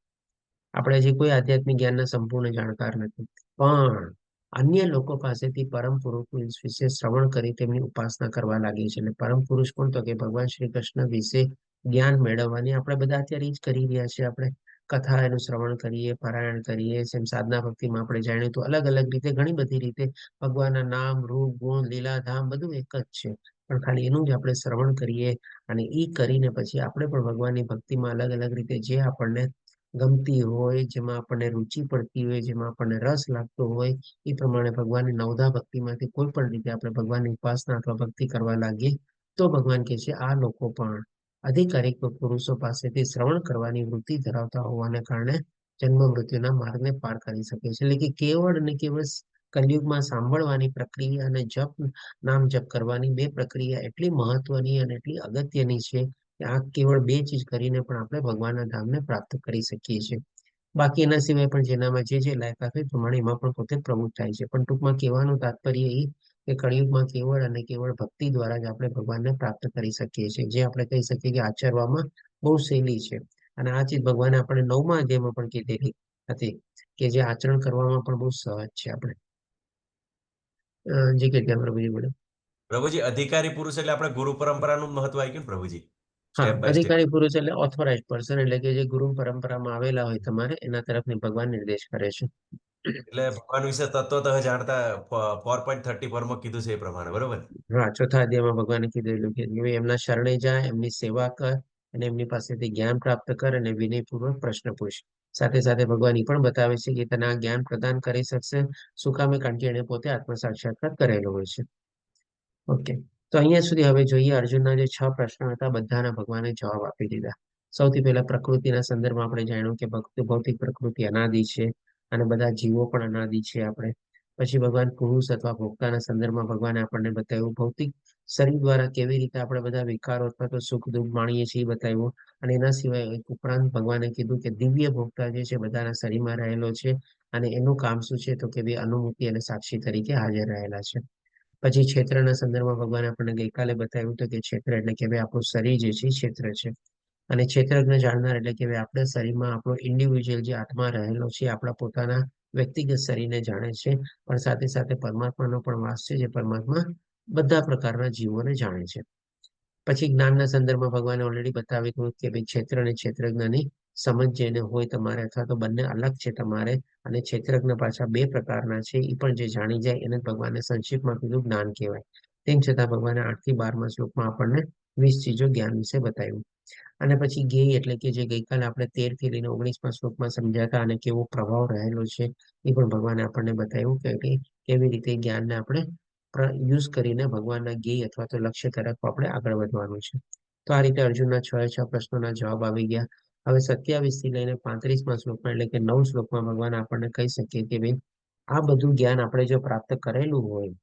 આપણે હજી કોઈ આધ્યાત્મિક જ્ઞાનના સંપૂર્ણ જાણકાર નથી, પણ અન્ય લોકો પાસેથી પરમ પુરુષ વિશે શ્રવણ કરી તેમની ઉપાસના કરવા લાગે છે. અને પરમ પુરુષ કોણ? તો કે ભગવાન શ્રી કૃષ્ણ વિશે જ્ઞાન મેળવવાની આપણે બધા અત્યારે જ કરી રહ્યા છીએ. આપણે કથા એનું શ્રવણ કરીએ, પારાયણ કરીએ, જેમ સાધના ભક્તિમાં આપણે જાણીએ તો અલગ અલગ રીતે, ઘણી બધી રીતે ભગવાનના નામ, રૂપ, ગુણ, લીલા, ધામ બધું એક જ છે. પણ ખાલી એનું જ આપણે શ્રવણ કરીએ અને એ કરીને પછી આપણે પણ ભગવાનની ભક્તિમાં અલગ અલગ રીતે જે આપણને ગમતી હોય, જેમાં આપણને રુચિ પડતી હોય, જેમાં આપણને રસ લાગતો હોય, એ પ્રમાણે ભગવાનની નવધા ભક્તિમાંથી કોઈ પણ રીતે આપણે ભગવાનની ઉપાસના અથવા ભક્તિ કરવા લાગીએ, તો ભગવાન કહે છે આ લોકો પણ અધિકારીક પુરુષો પાસેથી શ્રવણ કરવાની વૃત્તિ ધરાવતા હોવાને કારણે જન્મ મૃત્યુના માર્ગને પાર કરી શકે છે. એટલે કે કેવળ અને કેવળ કલયુગમાં સાંભળવાની પ્રક્રિયા અને જપ, નામ જપ કરવાની બે પ્રક્રિયા એટલી મહત્વની અને એટલી અગત્યની છે કે આ કેવળ 2 ચીજ કરીને પણ આપણે ભગવાનના ધામને પ્રાપ્ત કરી શકીએ છીએ. બાકી એના સિવાય પણ જેનામાં જે લાયકાત હોય પ્રમાણે એમાં પણ પોતે પ્રવૃત્ત થાય છે. પણ ટૂંકમાં કહેવાનું તાત્પર્ય એ કે કળિયુગમાં કેવળ અને કેવળ ભક્તિ દ્વારા જ આપણે ભગવાનને પ્રાપ્ત કરી શકીએ છીએ, જે આપણે કહી શકીએ કે આચરવામાં બહુ સહેલી છે. અને આ ચીજ ભગવાને આપણે 9મા અધ્યાયમાં પણ કીધેલી હતી કે જે આચરણ કરવામાં પણ બહુ સહજ છે. આપણે જે કે ત્યાં પ્રભુજી બોલે. પ્રભુજી અધિકારી પુરુષ એટલે આપણે ગુરુ પરંપરાનું મહત્વ આવી ગયું ને પ્રભુજી, હા, સ્ટેપ બાય સ્ટેપ. અધિકારી પુરુષ એટલે ઓથોરાઇઝ પર્સન, એટલે કે જે ગુરુ પરંપરામાં આવેલા હોય તમારે એના તરફની ભગવાન નિર્દેશ કરે છે. એટલે ભગવાન વિશે તત્વતઃ જાણતા 4.34માં કીધું છે એ પ્રમાણે, બરોબર ને? હા, 4થા અધ્યાયમાં ભગવાને કીધેલું કે ભાઈ એમના શરણે જાય, એમની સેવા કર અને એમની પાસેથી જ્ઞાન પ્રાપ્ત કર અને વિનયપૂર્વક પ્રશ્ન પૂછ. સાથે સાથે ભગવાન એ પણ બતાવે છે કે તને આ જ્ઞાન પ્રદાન કરી શકશે શું કામે? કારણ કે એને પોતે આત્મ સાક્ષાત્કાર કરેલો હોય છે. ઓકે, તો અહીંયા સુધી હવે જોઈએ અર્જુનના જે 6 પ્રશ્નો હતા બધાના ભગવાને જવાબ આપી દીધા. સૌથી પહેલા પ્રકૃતિના સંદર્ભમાં આપણે જાણ્યું કે ભૌતિક પ્રકૃતિ અનાદિ છે અને બધા જીવો પણ અનાદિ છે. આપણે પછી ભગવાન પુરુષ અથવા ભોગતાના સંદર્ભમાં ભગવાને આપણને બતાવ્યું ભૌતિક શરીર દ્વારા કેવી રીતે આપણે બધા વિકારો અથવા તો સુખ દુઃખ માણીએ છીએ એ બતાવ્યું. અને એના સિવાય એક ઉપરાંત ભગવાને કીધું કે દિવ્ય ભોગતા જે છે બધાના શરીરમાં રહેલો છે અને એનું કામ શું છે? તો કે ભાઈ અનુમતિ અને સાક્ષી તરીકે હાજર રહેલા છે. પછી ક્ષેત્રના સંદર્ભમાં ભગવાન આપણને ગઈકાલે બતાવ્યું હતું કે ક્ષેત્ર એટલે કે ભાઈ આપણું શરીર જે છે ક્ષેત્ર છે. અને ક્ષેત્રજ્ઞ જાણનાર એટલે કે ભાઈ આપણા શરીરમાં આપણો ઇન્ડિવિજ્યુઅલ જે આત્મા રહેલો છે આપણા પોતાના વ્યક્તિગત શરીરને જાણે છે, પણ સાથે સાથે પરમાત્માનો પણ વાસ છે જે પરમાત્મા બધા પ્રકારના જીવોને જાણે છે. પછી જ્ઞાનના સંદર્ભમાં ભગવાને ઓલરેડી બતાવ્યું હતું કે ભાઈ ક્ષેત્ર અને ક્ષેત્રજ્ઞની સમજ જેને હોય તમારે અથવા તો બંને અલગ છે તમારે અને ક્ષેત્રજ્ઞ પાછા બે પ્રકારના છે એ પણ જે જાણી જાય એને ભગવાને સંક્ષિપ્તમાં કીધું જ્ઞાન કહેવાય. તેમ છતાં ભગવાને 8 થી 12મા શ્લોકમાં આપણને 20 ચીજો જ્ઞાન વિશે બતાવ્યું. અને પછી જ્ઞેય એટલે કે જે ગઈકાલે આપણે 13 થી લઈને 19મા શ્લોકમાં સમજ્યા હતા અને કેવો પ્રભાવ રહેલો છે એ પણ ભગવાને આપણને બતાવ્યું કે કેવી રીતે જ્ઞાનને આપણે યુઝ કરીને ભગવાનના જ્ઞેય અથવા તો લક્ષ્ય તરફ આપણે આગળ વધવાનું છે. તો આ રીતે અર્જુનના 6 પ્રશ્નોના જવાબ આવી ગયા. હવે 27 થી લઈને 35મા શ્લોકમાં એટલે કે 9 શ્લોકમાં ભગવાન આપણને કહી શકીએ કે ભાઈ આ બધું જ્ઞાન આપણે જો પ્રાપ્ત કરેલું હોય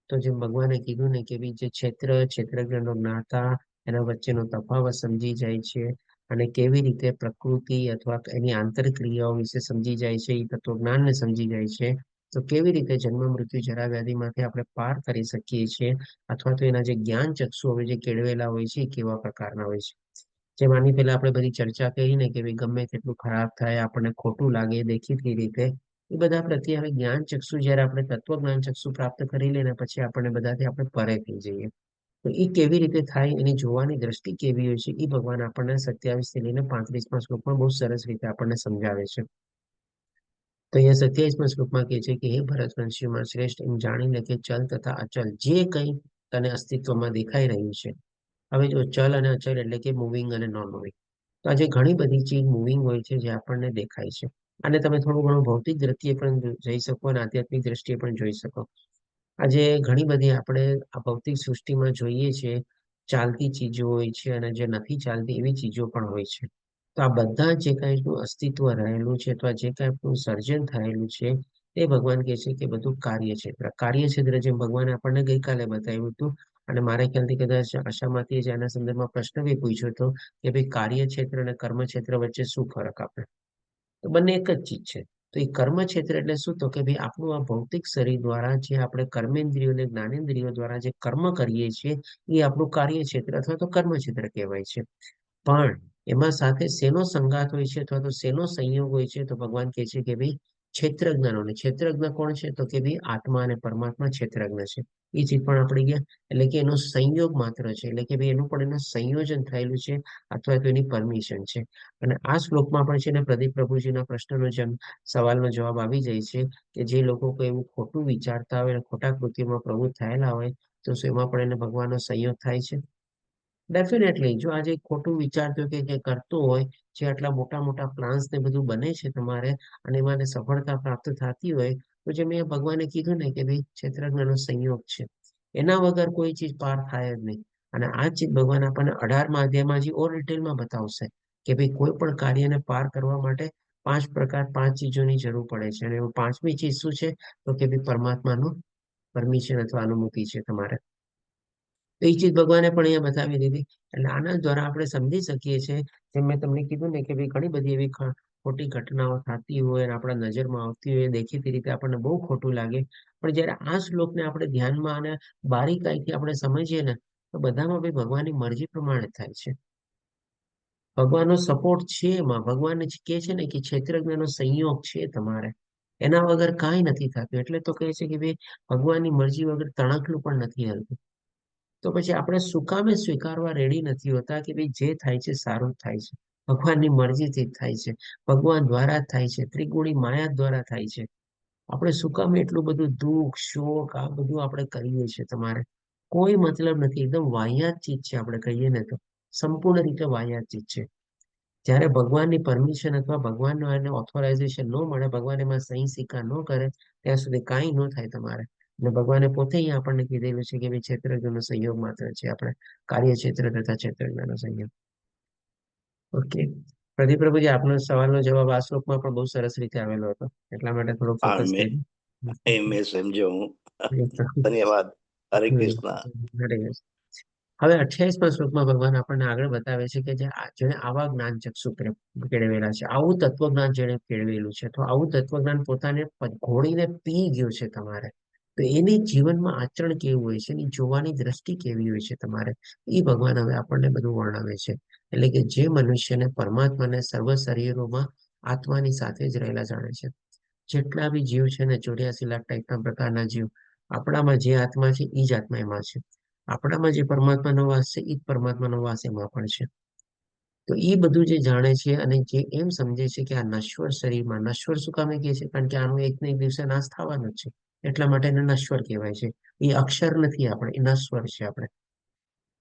તો જેમ ભગવાને કીધું ને કે ભાઈ જે ક્ષેત્રજ્ઞનો જ્ઞાતા એના વચ્ચેનો તફાવત સમજી જાય છે અને કેવી રીતે પ્રકૃતિ અથવા એની આંતરિક ક્રિયાઓ વિશે સમજી જાય છે એ તત્વજ્ઞાનને સમજી જાય છે તો કેવી રીતે જન્મ મૃત્યુ જરા વ્યાધિમાંથી આપણે પાર કરી શકીએ છીએ અથવા તો એના જે જ્ઞાન ચક્ષુ હોય જે કેળવેલા હોય છે એ કેવા પ્રકારના હોય છે. જેમ આની પહેલા આપણે બધી ચર્ચા કરી ને કે ભાઈ ગમે તેટલું ખરાબ થાય આપણને ખોટું લાગે દેખીતી રીતે એ બધા પ્રત્યે હવે જ્ઞાન ચક્ષુ જયારે આપણે તત્વજ્ઞાન ચક્ષુ પ્રાપ્ત કરી લે ને પછી આપણને બધાથી આપણે પરે થઈ જઈએ. તો એ કેવી રીતે થાય એની જોવાની દ્રષ્ટિ કેવી હોય છે એ ભગવાન આપણને 27 થી લઈને 35મા શ્લોકમાં બહુ સરસ રીતે આપણને સમજાવે છે. તો અહીંયા 27મા શ્લોકમાં કહે છે કે હે ભરતવંશીમાં શ્રેષ્ઠ એમ જાણી લે કે ચલ તથા અચલ જે કંઈ તને અસ્તિત્વમાં દેખાઈ રહ્યું છે. હવે જો ચલ અને અચલ એટલે કે મૂવિંગ અને નોન મૂવિંગ. તો આજે ઘણી બધી ચીજ મૂવિંગ હોય છે જે આપણને દેખાય છે અને તમે થોડું ઘણું ભૌતિક દ્રષ્ટિએ પણ જઈ શકો અને આધ્યાત્મિક દ્રષ્ટિએ પણ જોઈ શકો. આજે ઘણી બધી આપણે આ ભૌતિક સૃષ્ટિમાં જોઈએ છીએ ચાલતી ચીજો હોય છે અને જે નથી ચાલતી એવી ચીજો પણ હોય છે. તો આ બધા જે કાંઈનું અસ્તિત્વ રહેલું છે અથવા જે કાંઈનું સર્જન થયેલું છે એ ભગવાન કહે છે કે બધું કાર્યક્ષેત્ર જેમ ભગવાને આપણને ગઈકાલે બતાવ્યું હતું અને મારા ખ્યાલથી કદાચ આશામાંથી જ આના સંદર્ભમાં પ્રશ્ન બી પૂછ્યો હતો કે ભાઈ કાર્યક્ષેત્ર અને કર્મક્ષેત્ર વચ્ચે શું ફરક આપણે તો બંને એક જ ચીજ છે. તો એ કર્મક્ષેત્ર એટલે શું તો કે ભાઈ આપણું આ ભૌતિક શરીર દ્વારા જે આપણે કર્મેન્દ્રિયો અને જ્ઞાનેન્દ્રિયો દ્વારા જે કર્મ કરીએ છીએ એ આપણું કાર્યક્ષેત્ર અથવા તો કર્મક્ષેત્ર કહેવાય છે. પણ એમાં સાથે શેનો સંગાત હોય છે અથવા તો શેનો સંયોગ હોય છે તો ભગવાન કહે છે કે ભાઈ ક્ષેત્રજ્ઞાનોને ક્ષેત્રજ્ઞ કોણ છે તો કે ભાઈ આત્મા અને પરમાત્મા ક્ષેત્રજ્ઞ છે. એ ચીજ પણ આપણે ગયા એટલે કે એનો સંયોગ માત્ર છે એટલે કે ભાઈ એનું પણ એનું સંયોજન થયેલું છે અથવા તો એની પરમિશન છે. અને આ શ્લોકમાં પણ છે ને પ્રદીપ પ્રભુજીના પ્રશ્નનો જેમ સવાલનો જવાબ આવી જાય છે કે જે લોકો કોઈ એવું ખોટું વિચારતા હોય અને ખોટા કૃત્યમાં પ્રવૃત્ત થયેલા હોય તો શું એમાં પણ એને ભગવાનનો સંયોગ થાય છે? ડેફિનેટલી જો આજે ખોટું વિચારતો કે જે કરતો હોય જે આટલા મોટા મોટા પ્લાન્સ ને બધું બને છે તમારે અને એમાં સફળતા પ્રાપ્ત થતી હોય તો જે મેં ભગવાને કીધું ને કે ભાઈ ક્ષેત્રજ્ઞનો સંયોગ છે એના વગર કોઈ ચીજ પાર થાય જ નહીં. અને આ ચીજ ભગવાન આપણને 18મા અધ્યાયમાં હજી ઓર ડિટેલમાં બતાવશે કે ભાઈ કોઈ પણ કાર્યને પાર કરવા માટે 5 ચીજોની જરૂર પડે છે અને 5મી ચીજ શું છે તો કે ભાઈ પરમાત્માનું પરમિશન અથવા અનુમતિ છે તમારે. તો એ ચીજ ભગવાને પણ અહીંયા બતાવી દીધી એટલે આના દ્વારા આપણે સમજી શકીએ છીએ જેમ મેં તમને કીધું ને કે ભાઈ ઘણી બધી એવી ખોટી ઘટનાઓ થતી હોય અને આપણા નજરમાં આવતી હોય દેખીતી રીતે આપણને બહુ ખોટું લાગે પણ જયારે આ શ્લોકને આપણે ધ્યાનમાં અને બારીકાઈથી આપણે સમજીએ ને તો બધામાં ભાઈ ભગવાનની મરજી પ્રમાણે થાય છે. ભગવાનનો સપોર્ટ છે એમાં ભગવાન કહે છે ને કે ક્ષેત્રજ્ઞનો સંયોગ છે તમારે એના વગર કાંઈ નથી થતું એટલે તો કહે છે કે ભાઈ ભગવાનની મરજી વગર તણખલું પણ નથી હલતું. તો પછી આપણે શું કામે સ્વીકારવા રેડી નથી હોતા કે ભાઈ જે થાય છે સારું જ થાય છે ભગવાનની મરજીથી જ થાય છે ભગવાન દ્વારા જ થાય છે ત્રિગુણી માયા દ્વારા થાય છે. આપણે શું કામ એટલું બધું દુઃખ શોક આ બધું આપણે કરીએ છીએ તમારે કોઈ મતલબ નથી એકદમ વાહિયાત ચીજ છે આપણે કહીએ ને તો સંપૂર્ણ રીતે વાહિયાત ચીજ છે. જ્યારે ભગવાનની પરમિશન અથવા ભગવાનનો એને ઓથોરાઇઝેશન ન મળે ભગવાન એમાં સહી સિક્કા ન કરે ત્યાં સુધી કાંઈ ન થાય તમારે. અને ભગવાને પોતે અહીંયા આપણને કીધેલું છે કે ભાઈ ક્ષેત્રજ્ઞનો સંયોગ માત્ર છે આપણે કાર્યક્ષેત્ર તથા ક્ષેત્રજ્ઞનો સંયોગ. ઓકે પ્રદીપ પ્રભુજી આપનો સવાલનો જવાબ આ શ્લોકમાં પણ બહુ સરસ રીતે આવેલો હતો એટલા માટે થોડો હા ફોકસ મેં સમજ્યો હું. ધન્યવાદ. હરે કૃષ્ણ. હરે કૃષ્ણ. હવે 28મા શ્લોકમાં ભગવાન આપણને આગળ બતાવે છે કે જેને આવા જ્ઞાન ચક્ષુ કેળવેલા છે આવું તત્વજ્ઞાન જેને કેળવેલું છે તો આવું તત્વજ્ઞાન પોતાને ઘોળીને પી ગયું છે તમારે તો એની જીવનમાં આચરણ કેવું હોય છે એની જોવાની દ્રષ્ટિ કેવી હોય છે તમારે એ ભગવાન હવે આપણને બધું વર્ણવે છે. એટલે કે જે મનુષ્યને પરમાત્માને સર્વ શરીરોમાં આત્માની સાથે જ રહેલા જાણે છે. જેટલા બી જીવ છે ને 84 લાખ ટાઈપના પ્રકારના જીવ આપણામાં જે આત્મા છે એ જ આત્મા એમાં છે. આપણામાં જે પરમાત્માનો વાસ છે એ જ પરમાત્માનો વાસ એમાં પણ છે. તો એ બધું જે જાણે છે અને જે એમ સમજે છે કે આ નશ્વર શરીરમાં, નશ્વર શું કામે કહે છે? કારણ કે આનું એક ને એક દિવસે નાશ થવાનો જ છે, એટલા માટે એને નશ્વર કહેવાય છે. એ અક્ષર નથી આપણે, એ નશ્વર છે આપણે,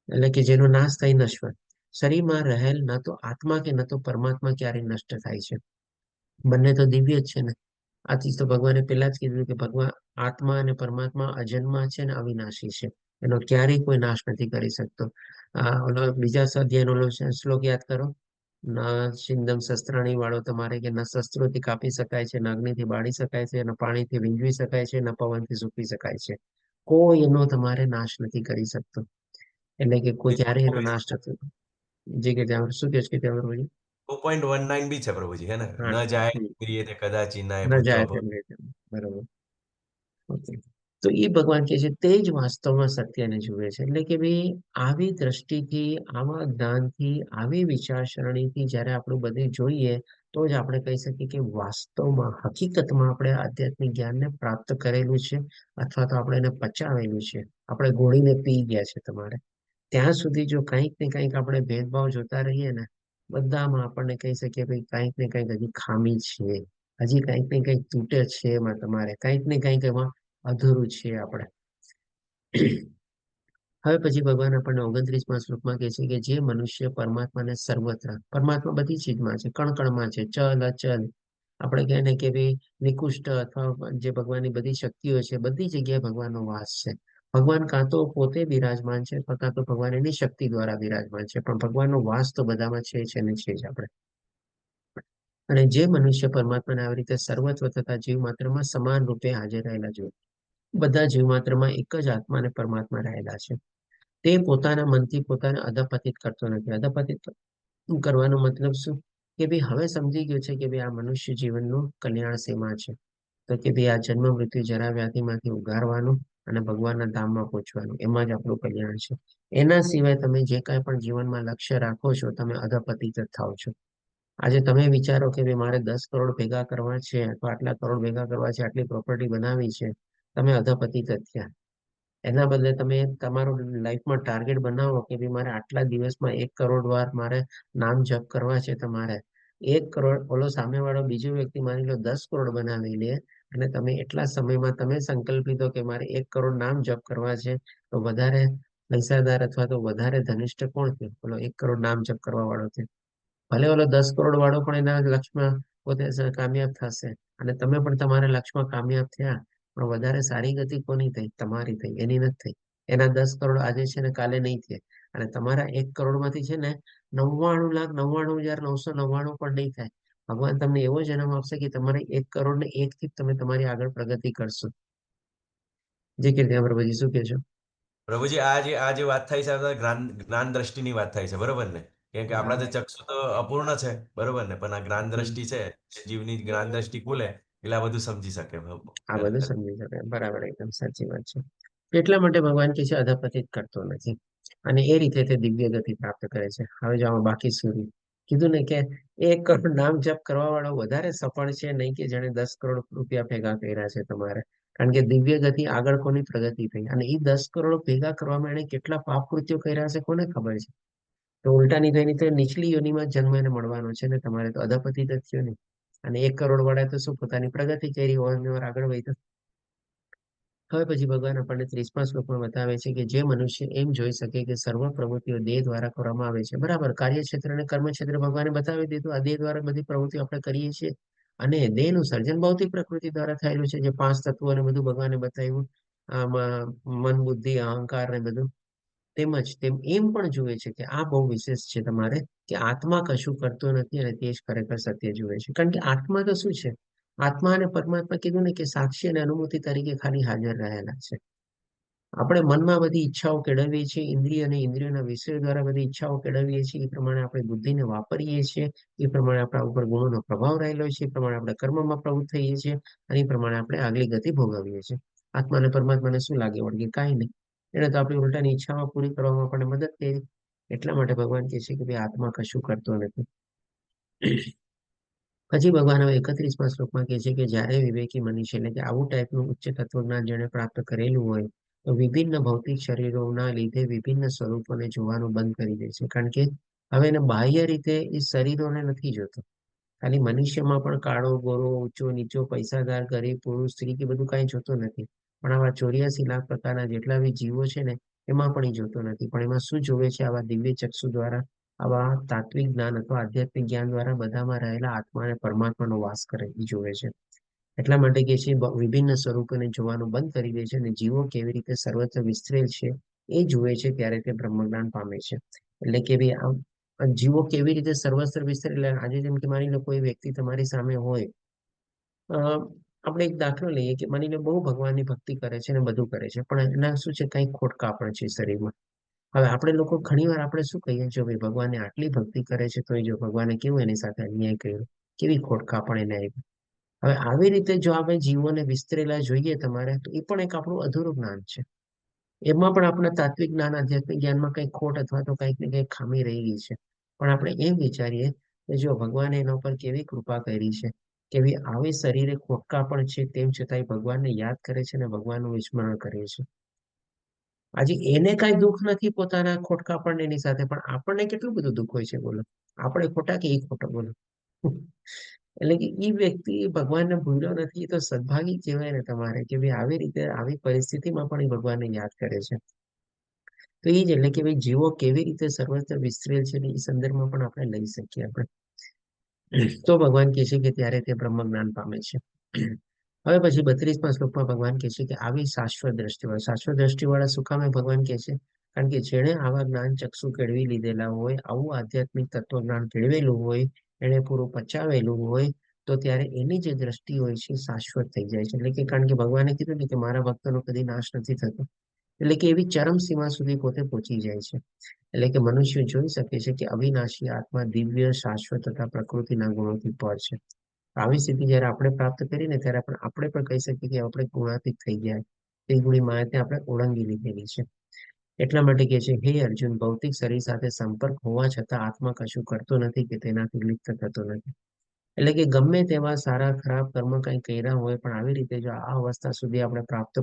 એટલે કે જેનો નાશ થાય, નશ્વર. શરીરમાં રહેલ ન તો આત્મા કે ન તો પરમાત્મા ક્યારેય નષ્ટ થાય છે, બંને તો દિવ્ય જ છે ને. આથી તો ભગવાને પેલા જ કીધું કે ભગવાન આત્મા અને પરમાત્મા અજન્મા છે ને અવિનાશી છે, એનો ક્યારેય કોઈ નાશ નથી કરી શકતો. ઓલો બીજા અધ્યાયનો ઓલો શ્લોક યાદ કરો, ન છિંદમ શસ્ત્રાણી વાળો, તમારે કે ન શસ્ત્રોથી કાપી શકાય છે, ન અગ્નિથી બાળી શકાય છે, ન પાણીથી વીંજવી શકાય છે, ન પવનથી સૂકવી શકાય છે. કોઈ એનો તમારે નાશ નથી કરી શકતો, એટલે કે કોઈ ક્યારેય એનો નાશ નથી. જે કે ત્યાં શું કે છે ત્યાં પ્રભુજી? 2.19 બી છે પ્રભુજી, હે ને? હા, ન જાય પ્રિય તે કદાચિ નાય ન ભૂતો જાય ભવ. તેમ રે તેમ. બરોબર. ઓકે. તો એ ભગવાન કે છે તે જ વાસ્તવમાં સત્યને જુએ છે, એટલે કે ભાઈ આવી દ્રષ્ટિથી, આવા જ્ઞાનથી, આવી વિચારસરણીથી જ્યારે આપણું બધું જોઈએ, તો જ આપણે કહી શકીએ કે વાસ્તવમાં, હકીકતમાં આપણે આધ્યાત્મિક જ્ઞાનને પ્રાપ્ત કરેલું છે, અથવા તો આપણે એને પચાવેલું છે, આપણે ઘોળીને પી ગયા છે તમારે. ત્યાં સુધી જો કંઈક ને કંઈક આપણે ભેદભાવ જોતા રહીએ ને, બધામાં આપણને કહી શકીએ ભાઈ કંઈક ને કંઈક હજી ખામી છે, હજી કંઈક ને કંઈક તૂટે છે એમાં, તમારે કંઈક ને કંઈક એમાં અધૂરું છે આપણે. હવે પછી ભગવાન આપણને 29મા શ્લોકમાં કહે છે કે જે મનુષ્ય પરમાત્માને સર્વત્ર, પરમાત્મા બધી ચીજમાં છે, કણકણમાં છે, ચલ અચલ, આપણે કહે ને કે ભાઈ નિકુષ્ટ અથવા જે ભગવાનની બધી શક્તિઓ છે, બધી જગ્યાએ ભગવાનનો વાસ છે. ભગવાન કાં તો પોતે બિરાજમાન છે, કાં તો ભગવાન એની શક્તિ દ્વારા બિરાજમાન છે, પણ ભગવાનનો વાસ તો બધામાં છે ને છે જ આપણે. અને જે મનુષ્ય પરમાત્માને આવી રીતે સર્વત્ર તથા જીવ માત્રમાં સમાન રૂપે હાજર રહેલા જોઈએ, બધા જીવ માત્રમાં એક જ આત્મા અને પરમાત્મા રહેલા છે. તે પોતાના મનથી પોતાને અધપતિત કરતો નથી. અધપતિત કરવાનો મતલબ શું? કે ભાઈ હવે સમજી ગયો છે કે ભાઈ આ મનુષ્ય જીવનનું કલ્યાણ શેમાં છે, તો કે ભાઈ આ જન્મ મૃત્યુ જરા વ્યાધિમાંથી ઉગારવાનું અને ભગવાનના ધામમાં પહોંચવાનું, એમાં જ આપણું કલ્યાણ છે. એના સિવાય તમે જે કાંઈ પણ જીવનમાં લક્ષ્ય રાખો છો, તમે અધપતિત જ થાવ છો. આજે તમે વિચારો કે ભાઈ મારે 10 કરોડ ભેગા કરવા છે, અથવા આટલા કરોડ ભેગા કરવા છે, આટલી પ્રોપર્ટી બનાવી છે, તમે અધપતિત જ થયા. એના બદલે તમે તમારું લાઈફમાં ટાર્ગેટ બનાવો કે ભાઈ મારે આટલા દિવસમાં 1 કરોડ વાર મારે નામ જપ કરવા છે. તમારે 1 કરોડ, ઓલો સામેવાળો બીજો વ્યક્તિ માની લો 10 કરોડ બનાવી લે, અને તમે એટલા સમયમાં તમે સંકલ્પ લીધો કે મારે 1 કરોડ નામ જપ કરવા છે, તો વધારે પૈસાદાર અથવા તો વધારે ધનિષ્ઠ કોણ છે? ઓલો 1 કરોડ નામ જપ કરવા વાળો છે. ભલે ઓલો 10 કરોડ વાળો પણ એના લક્ષ્યમાં પોતે કામયાબ થશે, અને તમે પણ તમારા લક્ષ્યમાં કામયાબ થયા, પણ વધારે સારી ગતિ કોની થઈ? તમારી થઈ, એની નથી થઈ. એના 10 કરોડ આજે છે ને કાલે નહીં થાય, અને તમારા 1 કરોડમાંથી છે ને 99,99,999 પણ નહીં થાય. ભગવાન તમને એવો જન્મ આપશે કે તમારે 1 કરોડ ને 1 થી તમે તમારી આગળ પ્રગતિ કરશો. જે કે ત્યાં પ્રભુજી શું કહેશો? પ્રભુજી આ જે વાત થાય છે, આ બધા જ્ઞાન દ્રષ્ટિની વાત થાય છે, બરોબર ને? કેમ કે આપણા ચક્ષુ તો અપૂર્ણ છે, બરોબર ને? પણ આ જ્ઞાન દ્રષ્ટિ છે, જીવની જ્ઞાન દ્રષ્ટિ ખુલે એટલે આ બધું સમજી શકે. આ બધું સમજી શકાય, બરાબર, એકદમ સાચી વાત છે. એટલા માટે ભગવાન કે છે અધપતિત કરતો નથી, અને એ રીતે તે દિવ્ય ગતિ પ્રાપ્ત કરે છે. હવે જો આમાં બાકી શું કીધું ને કે 1 કરોડ નામ જપ કરવા વાળો વધારે સફળ છે, નહીં કે જેને 10 કરોડ રૂપિયા ભેગા કર્યા છે તમારે. કારણ કે દિવ્ય ગતિ આગળ કોની પ્રગતિ થઈ, અને એ 10 કરોડ ભેગા કરવામાં એને કેટલા પાપ કૃત્યો કર્યા છે કોને ખબર છે? તો ઉલટાની થઈને તો નીચલી યોનિમાં જન્મ એને મળવાનો છે ને, તમારે તો અધપતિત જ થયો ને. અને 1 કરોડ વાળા તો શું પોતાની પ્રગતિ કરી, ઓર આગળ વધ્યો. હવે પછી ભગવાન આપણને 30મા શ્લોકમાં બતાવે છે કે જે મનુષ્ય એમ જોઈ શકે કે સર્વ પ્રવૃત્તિઓ દેહ દ્વારા કરવામાં આવે છે, બરાબર, કાર્યક્ષેત્ર અને કર્મક્ષેત્ર ભગવાને બતાવી દીધું, આ દેહ દ્વારા બધી પ્રવૃત્તિઓ આપણે કરીએ છીએ, અને દેહનું સર્જન ભૌતિક પ્રકૃતિ દ્વારા થયેલું છે, જે 5 તત્વો અને બધું ભગવાને બતાવ્યું, આમાં મન, બુદ્ધિ, અહંકાર ને બધું. તેમજ તેમ એમ પણ જુએ છે કે આ બહુ વિશેષ છે તમારે, કે આત્મા કશું કરતો નથી, અને તે જ ખરેખર સત્ય જુએ છે. કારણ કે આત્મા તો શું છે? આત્મા અને પરમાત્મા કીધું ને કે સાક્ષી અને અનુભૂતિ તરીકે ખાલી હાજર રહેલા છે. આપણે મનમાં બધી ઈચ્છાઓ કેળવીએ છીએ, ઇન્દ્રિય અને ઇન્દ્રિયોના વિષયો દ્વારા બધી ઈચ્છાઓ કેળવીએ છીએ, એ પ્રમાણે આપણે બુદ્ધિને વાપરીએ છીએ, એ પ્રમાણે આપણા ઉપર ગુણોનો પ્રભાવ રહેલો છે, એ પ્રમાણે આપણે કર્મમાં પ્રવૃત્ત થઈએ છીએ, અને એ પ્રમાણે આપણે આગલી ગતિ ભોગવીએ છીએ. આત્મા અને પરમાત્માને શું લાગે વળગે? કાંઈ નહીં. એને તો આપણી ઉલટાની ઈચ્છાઓ પૂરી કરવામાં આપણને મદદ કરી. એટલા માટે ભગવાન કહે છે કે ભાઈ આત્મા કશું કરતો નથી. પછી ભગવાન હવે 31મા શ્લોકમાં કહે છે કે જ્યારે વિવેકી મનુષ્ય, એટલે કે આવું ટાઈપનું ઉચ્ચ તત્વજ્ઞાન જેણે પ્રાપ્ત કરેલું હોય, તો વિભિન્ન ભૌતિક શરીરોના લીધે વિભિન્ન સ્વરૂપોને જોવાનું બંધ કરી દે છે. કારણ કે હવે એને બાહ્ય રીતે એ શરીરોને નથી જોતો, ખાલી મનુષ્યમાં પણ કાળો ગોરો ઊંચો નીચો પૈસાદાર ગરીબ પુરુષ સ્ત્રી કે બધું કાંઈ જોતો નથી, પણ આવા 84 લાખ પ્રકારના જેટલા બી જીવો છે ને એમાં પણ એ જોતો નથી, પણ એમાં શું જોવે છે? આવા દિવ્ય ચક્ષુ દ્વારા, આવા તાત્વિક જ્ઞાન અથવા આધ્યાત્મિક જ્ઞાન દ્વારા બધામાં રહેલા આત્મા અને પરમાત્માનો વાસ કરે એ જોવે છે. એટલા માટે કે છે વિભિન્ન સ્વરૂપોને જોવાનું બંધ કરી દે છે અને જીવો કેવી રીતે સર્વત્ર વિસ્તરેલ છે એ જુએ છે, ત્યારે તે બ્રહ્મજ્ઞાન પામે છે. એટલે કે ભાઈ આ જીવો કેવી રીતે સર્વત્ર વિસ્તરેલ, આજે જેમ કે માની લો કોઈ વ્યક્તિ તમારી સામે હોય, આપણે એક દાખલો લઈએ કે માની લો બહુ ભગવાનની ભક્તિ કરે છે ને બધું કરે છે, પણ એના શું છે, કઈ ખોટકાપણ છે શરીરમાં. હવે આપણે લોકો ઘણીવાર આપણે શું કહીએ છીએ, ભાઈ ભગવાનને આટલી ભક્તિ કરે છે તો એ જો ભગવાને કેવું એની સાથે અન્યાય કર્યો, કેવી ખોટકાપણ એને આવી. હવે આવી રીતે જો આપણે જીવોને વિસ્તરેલા જોઈએ તમારે, તો એ પણ એક આપણું અધૂરું જ્ઞાન છે. એમાં પણ આપણા તાત્વિક જ્ઞાન આધ્યાત્મિક જ્ઞાનમાં કઈ ખોટ અથવા તો કંઈક ને કંઈક ખામી રહી ગઈ છે. પણ આપણે એમ વિચારીએ કે જો ભગવાને એના ઉપર કેવી કૃપા કરી છે, કેવી આવી શરીરે ખોટકા પણ છે, તેમ છતાંય ભગવાનને યાદ કરે છે અને ભગવાનનું વિસ્મરણ કરે છે. આજે એને કઈ દુઃખ નથી પોતાના ખોટકા પણ એની સાથે, પણ આપણને કેટલું બધું દુઃખ હોય છે બોલો. આપણે ખોટા કે એ ખોટો બોલો. એટલે કે એ વ્યક્તિ ભગવાનને ભૂલ્યો નથી, એ તો સદભાગી કહેવાય ને તમારે, કે ભાઈ આવી રીતે આવી પરિસ્થિતિમાં પણ એ ભગવાનને યાદ કરે છે. તો એ જ એટલે કે ભાઈ જીવો કેવી રીતે સર્વત્ર વિસ્તરેલ છે એ સંદર્ભમાં પણ આપણે લઈ શકીએ આપણે. તો ભગવાન કહે છે કે ત્યારે તે બ્રહ્મ જ્ઞાન પામે છે. હવે પછી 32મા શ્લોકમાં ભગવાન કહે છે કે આવી શાશ્વત દ્રષ્ટિવાળા, શાશ્વત દ્રષ્ટિવાળા શું કામે ભગવાન કહે છે? કારણ કે જેણે આવા જ્ઞાન ચક્ષુ કેળવી લીધેલા હોય, આવું આધ્યાત્મિક તત્વજ્ઞાન કેળવેલું હોય, એને પૂરું પચાવેલું હોય, તો ત્યારે એની જે દ્રષ્ટિ હોય છે શાશ્વત થઈ જાય છે. એટલે કે કારણ કે ભગવાને કીધું કે મારા ભક્તોનો કદી નાશ નથી થતો, એટલે કે એવી ચરમ સીમા સુધી પોતે પહોંચી જાય છે. એટલે કે મનુષ્ય જોઈ શકે છે કે અવિનાશી આત્મા દિવ્ય શાશ્વત તથા પ્રકૃતિના ગુણોથી પર છે. આવી સ્થિતિ જયારે આપણે પ્રાપ્ત કરીને ત્યારે આપણે પણ કહી શકીએ કે આપણે ગુણાતીત થઈ ગયા, તે ગુણી માયાને આપણે ઓળંગી લીધેલી છે. એટલા માટે કહે છે, હે અર્જુન, ભૌતિક શરીર સાથે સંપર્ક હોવા છતાં આત્મા કશું કરતો નથી કે તેનાથી લિપ્ત થતો નથી. એટલે કે ગમે તેવા સારા ખરાબ કર્મ કઈ કર્યા હોય, પણ આવી રીતે જો આ અવસ્થા સુધી આપણે પ્રાપ્ત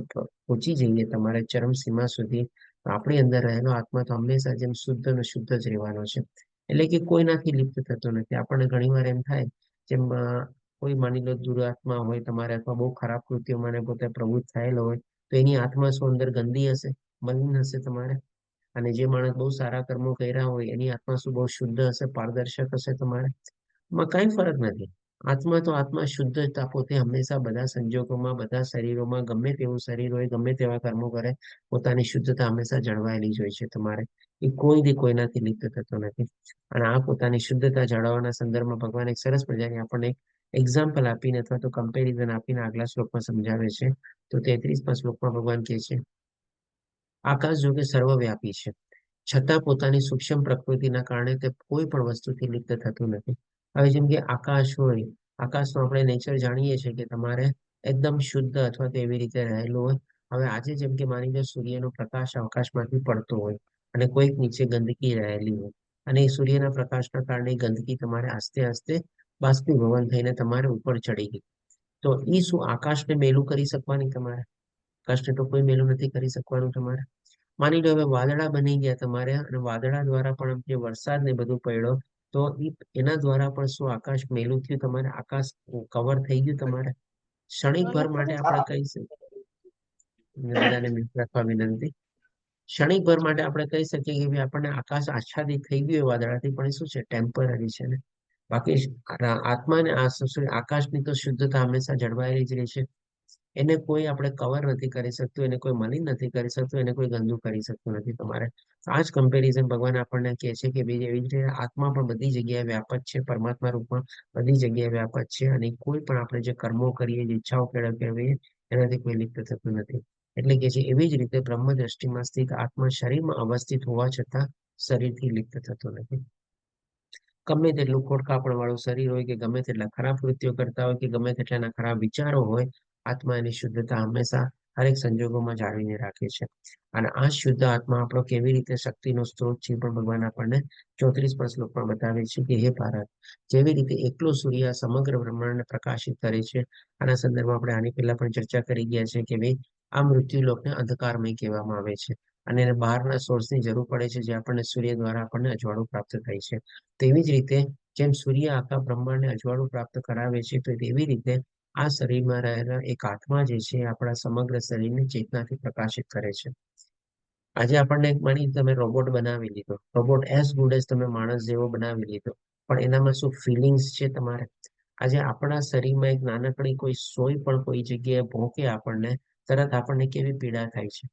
પહોંચી જઈએ તમારે ચરમ સીમા સુધી, તો આપણી અંદર રહેલો આત્મા તો હંમેશા જેમ શુદ્ધ અને શુદ્ધ જ રહેવાનો છે. એટલે કે કોઈનાથી લિપ્ત થતો નથી. આપણને ઘણીવાર એમ થાય, જેમ કોઈ માની લો દુરાત્મા હોય તમારે, અથવા બહુ ખરાબ કૃત્યોમાં પોતે પ્રવૃત્ત થયેલો હોય, તો એની આત્મા શું અંદર ગંદી હશે, મલિન હશે તમારે? અને જે માણસ બહુ સારા કર્મો કર્યા હોય, એની આત્મા શું બહુ શુદ્ધ હશે, પારદર્શક હશે તમારે? માં કઈ ફરક નથી. આત્મા તો આત્મા શુદ્ધતા પોતે હંમેશા બધા સંજોગોમાં, બધા શરીરોમાં, ગમે તેવું શરીર હોય, ગમે તેવા કર્મો કરે, પોતાની શુદ્ધતા હંમેશા જળવાયેલી જ હોય છે તમારે. એ કોઈ દી કોઈનાથી લિપ્ત થતો નથી. અને આ પોતાની શુદ્ધતા જાળવવાના સંદર્ભમાં ભગવાન એક સરસ મજાની આપણને એક્ઝામ્પલ આપીને અથવા તો કમ્પેરિઝન આપીને આગલા શ્લોકમાં સમજાવે છે. તો 33મા શ્લોકમાં ભગવાન કહે છે, આકાશ જો કે સર્વવ્યાપી છે, છતાં પોતાની સૂક્ષ્મ પ્રકૃતિના કારણે તે કોઈ પણ વસ્તુથી લિપ્ત થતું નથી. હવે જેમ કે આકાશ હોય, આકાશનો આપણે નેચર જાણીએ છીએ કે તમારે એકદમ શુદ્ધ અથવા તો એવી રીતે રહેલું હોય. હવે આજે જેમ કે માની લો સૂર્યનો પ્રકાશ આકાશમાંથી પડતો હોય અને કોઈક નીચે ગંદકી રહેલી હોય, અને એ સૂર્યના પ્રકાશના કારણે ગંદકી તમારે આસ્તે આસ્તે બાષ્પીભવન થઈને તમારે ઉપર ચડી ગઈ, તો એ શું આકાશને મેલું કરી શકવાની તમારે? આકાશને તો કોઈ મેલું નથી કરી શકવાનું તમારે. માની લો હવે વાદળા બની ગયા તમારે, અને વાદળા દ્વારા પણ જે વરસાદ ને બધું પડ્યો, તો એના દ્વારા પણ શું આકાશ મેલું થયું તમારે? આકાશ કવર થઈ ગયું તમારે? ક્ષણિક ભર માટે આપણે કહી શકીએ, બધાને મ્યુટ રાખવા વિનંતી. ક્ષણિક ભર માટે આપણે કહી શકીએ કે ભાઈ આપણને આકાશ આચ્છાદિત થઈ ગયું વાદળાથી, પણ એ શું છે, ટેમ્પરરી છે ને. બાકી આત્માને આકાશની તો શુદ્ધતા હંમેશા જળવાયેલી જ રહેશે. એને કોઈ આપણે કવર નથી કરી શકતું, એને કોઈ મલિન નથી કરી શકતું, એને કોઈ ગંદુ કરી શકતું નથી તમારે. આ જ કમ્પેરિઝન ભગવાન આપણને કહે છે કે બીજી એવી રીતે આત્મા પણ બધી જગ્યાએ વ્યાપક છે, પરમાત્મા રૂપમાં બધી જગ્યાએ વ્યાપક છે, અને કોઈ પણ આપણે જે કર્મો કરીએ, જે ઈચ્છાઓ કેળવીએ, એનાથી કોઈ લિપ્ત થતું નથી. એટલે કે છે એવી જ રીતે બ્રહ્મ દ્રષ્ટિમાં સ્થિત આત્મા શરીરમાં અવસ્થિત હોવા છતાં શરીરથી લિપ્ત થતો નથી. ગમે તેટલું ખોટકાપણ વાળું શરીર હોય, કે ગમે તેટલા ખરાબ કૃત્યો કરતા હોય, કે ગમે તેટલાના ખરાબ વિચારો હોય, આત્મા એની શુદ્ધતા હંમેશા હરેક સંજોગોમાં જાળવીને રાખે છે. અને આ શુદ્ધ આત્મા આપણો કેવી રીતે શક્તિનો સ્ત્રોત છે પણ ભગવાન આપણને 34મા શ્લોકમાં બતાવે છે કે હે ભારત, જેવી રીતે એકલો સૂર્ય સમગ્ર બ્રહ્માંડને પ્રકાશિત કરે છે. આના સંદર્ભમાં આપણે આની પહેલા પણ ચર્ચા કરી ગયા છે કે ભાઈ આ મૃત્યુલોકને અંધકારમય કહેવામાં આવે છે. અને એને બહારના સોર્સની જરૂર પડે છે, જે આપણને સૂર્ય દ્વારા આપણને અજવાળું પ્રાપ્ત થાય છે. તેવી જ રીતે જેમ સૂર્ય આખા બ્રહ્માંડને અજવાળું પ્રાપ્ત કરાવે છે, તો તેવી રીતે આ શરીરમાં રહેલા એક આત્મા જે છે, આપણા સમગ્ર શરીરને ચેતનાથી પ્રકાશિત કરે છે. આજે આપણને માની તમે રોબોટ બનાવી લીધો, રોબોટ એઝ ગુડ એઝ તમે માણસ જેવો બનાવી લીધો, પણ એનામાં શું ફિલિંગ્સ છે તમારે? આજે આપણા શરીરમાં એક નાનકડી કોઈ સોય પણ કોઈ જગ્યાએ ભોંકે આપણને, તરત આપણને કેવી પીડા થાય છે.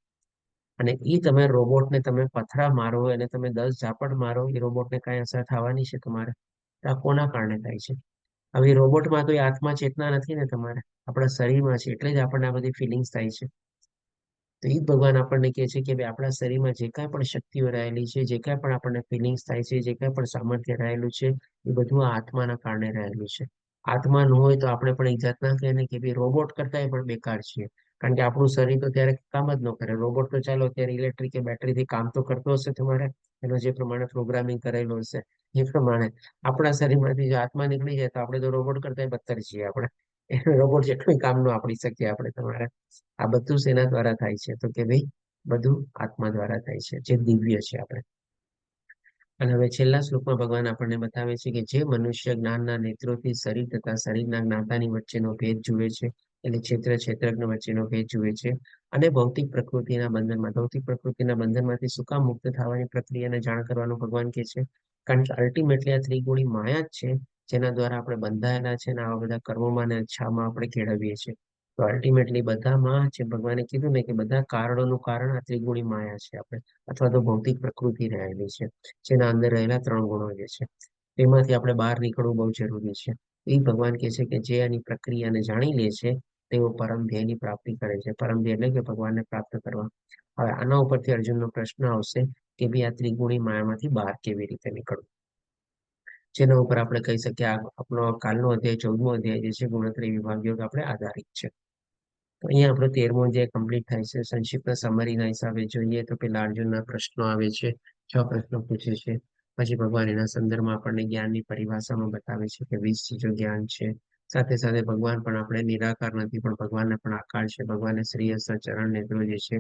અને એ તમે રોબોટને તમે પથરા મારો અને તમે 10 ઝાપટ મારો, એ રોબોટને કાંઈ અસર થવાની છે તમારે? આ કોના કારણે થાય છે? હવે રોબોટમાં તો એ આત્મા ચેતના નથી ને તમારે, આપણા શરીરમાં છે, એટલે જ આપણને આ બધી ફિલિંગ્સ થાય છે. તો એ જ ભગવાન આપણને કહે છે કે ભાઈ આપણા શરીરમાં જે કાંઈ પણ શક્તિઓ રહેલી છે, જે કાંઈ પણ આપણને ફિલિંગ્સ થાય છે, જે કાંઈ પણ સામર્થ્ય રહેલું છે, એ બધું આ આત્માના કારણે રહેલું છે. આત્મા ન હોય તો આપણે પણ એક જાતના કહે ને કે ભાઈ રોબોટ કરતા પણ બેકાર છીએ. કારણ કે આપણું શરીર તો ત્યારે કામ જ ન કરે. રોબોટ તો ચાલો અત્યારે ઇલેક્ટ્રિક કે બેટરીથી કામ તો કરતો હશે તમારે, એનો જે પ્રમાણે પ્રોગ્રામિંગ કરેલું હશે એ પ્રમાણે. આપણા શરીરમાંથી જો આત્મા નીકળી જાય તો આપણે તો રોબોટ કરતા બદતર છીએ. આપણે રોબોટ જેટલું કામ ન આપડી શકીએ આપણે તમારે. આ બધું શેના દ્વારા થાય છે? તો કે ભાઈ બધું આત્મા દ્વારા થાય છે, જે દિવ્ય છે આપણે. અને હવે છેલ્લા શ્લોકમાં ભગવાન આપણને બતાવે છે કે જે મનુષ્ય જ્ઞાનના નેત્રોથી શરીર તથા શરીરના જ્ઞાતાની વચ્ચેનો ભેદ જુએ છે, એટલે ક્ષેત્ર ક્ષેત્રજ્ઞ વચ્ચેનો ભેદ જુએ છે, અને ભૌતિક પ્રકૃતિના બંધનમાંથી શું કામ મુક્ત થવાની પ્રક્રિયાને જાણ કરવાનું ભગવાન કહે છે? કારણ કે અલ્ટિમેટલી આ ત્રિગુણી માયા જ છે, જેના દ્વારા આપણે બંધાયેલા છે અને આવા બધા કર્મોમાં અને ઈચ્છામાં આપણે કેળવીએ છીએ. તો અલ્ટિમેટલી બધામાં જે ભગવાને કીધું ને કે બધા કારણોનું કારણ આ ત્રિગુણી માયા છે આપણે, અથવા તો ભૌતિક પ્રકૃતિ રહેલી છે, જેના અંદર રહેલા 3 ગુણો જે છે, તેમાંથી આપણે બહાર નીકળવું બહુ જરૂરી છે. એ ભગવાન કહે છે કે જે આની પ્રક્રિયાને જાણી લે છે, તેઓ પરમ ધ્યેયની પ્રાપ્તિ કરે છે. પરમ ધ્યેય એટલે કે ભગવાનને પ્રાપ્ત કરવા. હવે આના ઉપરથી અર્જુનનો પ્રશ્ન આવશે કે ભાઈ આ ત્રિગુણી માયામાંથી બહાર કેવી રીતે નીકળવું? જેના ઉપર આપણે કહી શકીએ આપણો કાલનો અધ્યાય 14મો અધ્યાય જે છે, ગુણત્રય વિભાગ યોગ આપણે આધારિત છે. તો અહીંયા આપણો 13મો અધ્યાય કમ્પ્લીટ થાય છે. સંક્ષિપ્ત સમરીના હિસાબે જોઈએ તો પેલા અર્જુનના પ્રશ્નો આવે છે, 6 પ્રશ્નો પૂછે છે. પછી ભગવાન એના સંદર્ભમાં આપણને જ્ઞાનની પરિભાષામાં બતાવે છે કે 20 ચીજો જ્ઞાન છે. સાથે સાથે ભગવાન પણ આપણે નિરાકાર નથી, પણ ભગવાનને પણ આકાર છે. ભગવાનને શ્રેયસ ચરણ નેત્રો જે છે,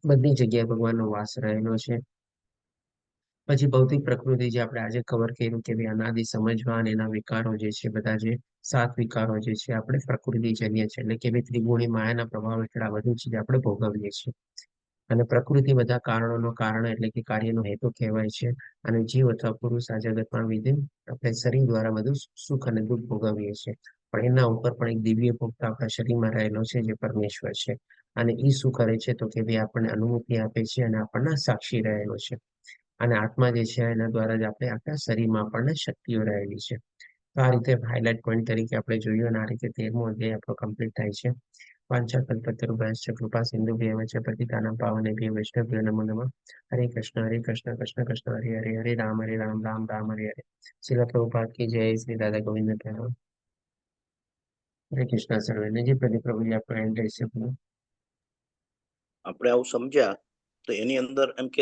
બધી જગ્યાએ ભગવાનનો વાસ રહેલો છે. પછી ભૌતિક પ્રકૃતિ જે આપણે આજે કવર કર્યું કે ભાઈ અનાદિ સમજવા અને એના વિકારો જે છે, બધા જે 7 વિકારો જે છે, આપણે પ્રકૃતિજન્ય છે, એટલે કે ભાઈ ત્રિગુણી માયાના પ્રભાવ હેઠળ આ બધું ચીજ આપણે ભોગવીએ છીએ. અને પ્રકૃતિ બધા કારણોનો કારણ એટલે કે કાર્યનો હેતુ કહેવાય છે. અને જીવ અથવા પુરુષ આ જગતમાં વિધિ આપણે શરીર દ્વારા બધું સુખ અને દુઃખ ભોગવીએ છીએ. પણ એના ઉપર પણ એક દિવ્ય ભોગતા આપણા શરીરમાં રહેલો છે, જે પરમેશ્વર છે. અને એ શું કરે છે? તો કે ભાઈ આપણને અનુમતિ આપે છે અને આપણને સાક્ષી રહેલો છે. અને આત્મા જે છે, એના દ્વારા જ આપણે આખા શરીરમાં આપણને શક્તિઓ રહેલી છે. તો આ રીતે હાઇલાઇટ પોઈન્ટ તરીકે આપણે જોયું, અને આ રીતે 13મો અધ્યાય આપણો કમ્પ્લીટ થાય છે. વાંછાકલ્પતરુભ્યશ્ચ કૃપા સિંધુભ્યેવ ચ પતિતાનાં પાવનેભ્યો વૈષ્ણવભ્યો નમો નમઃ. હરે કૃષ્ણ કૃષ્ણ કૃષ્ણ હરે હરે, હરે રામ રામ રામ હરે હરે. શ્રીલ પ્રભુપાદ કી જય. શ્રી દાદા ગોવિંદ પ્રણામ. હરે કૃષ્ણ સર્વેને. જી પ્રભુજી આપણો એન્ડ રહેશે. આપણે આવું સમજ્યા તો એની અંદર એમ કે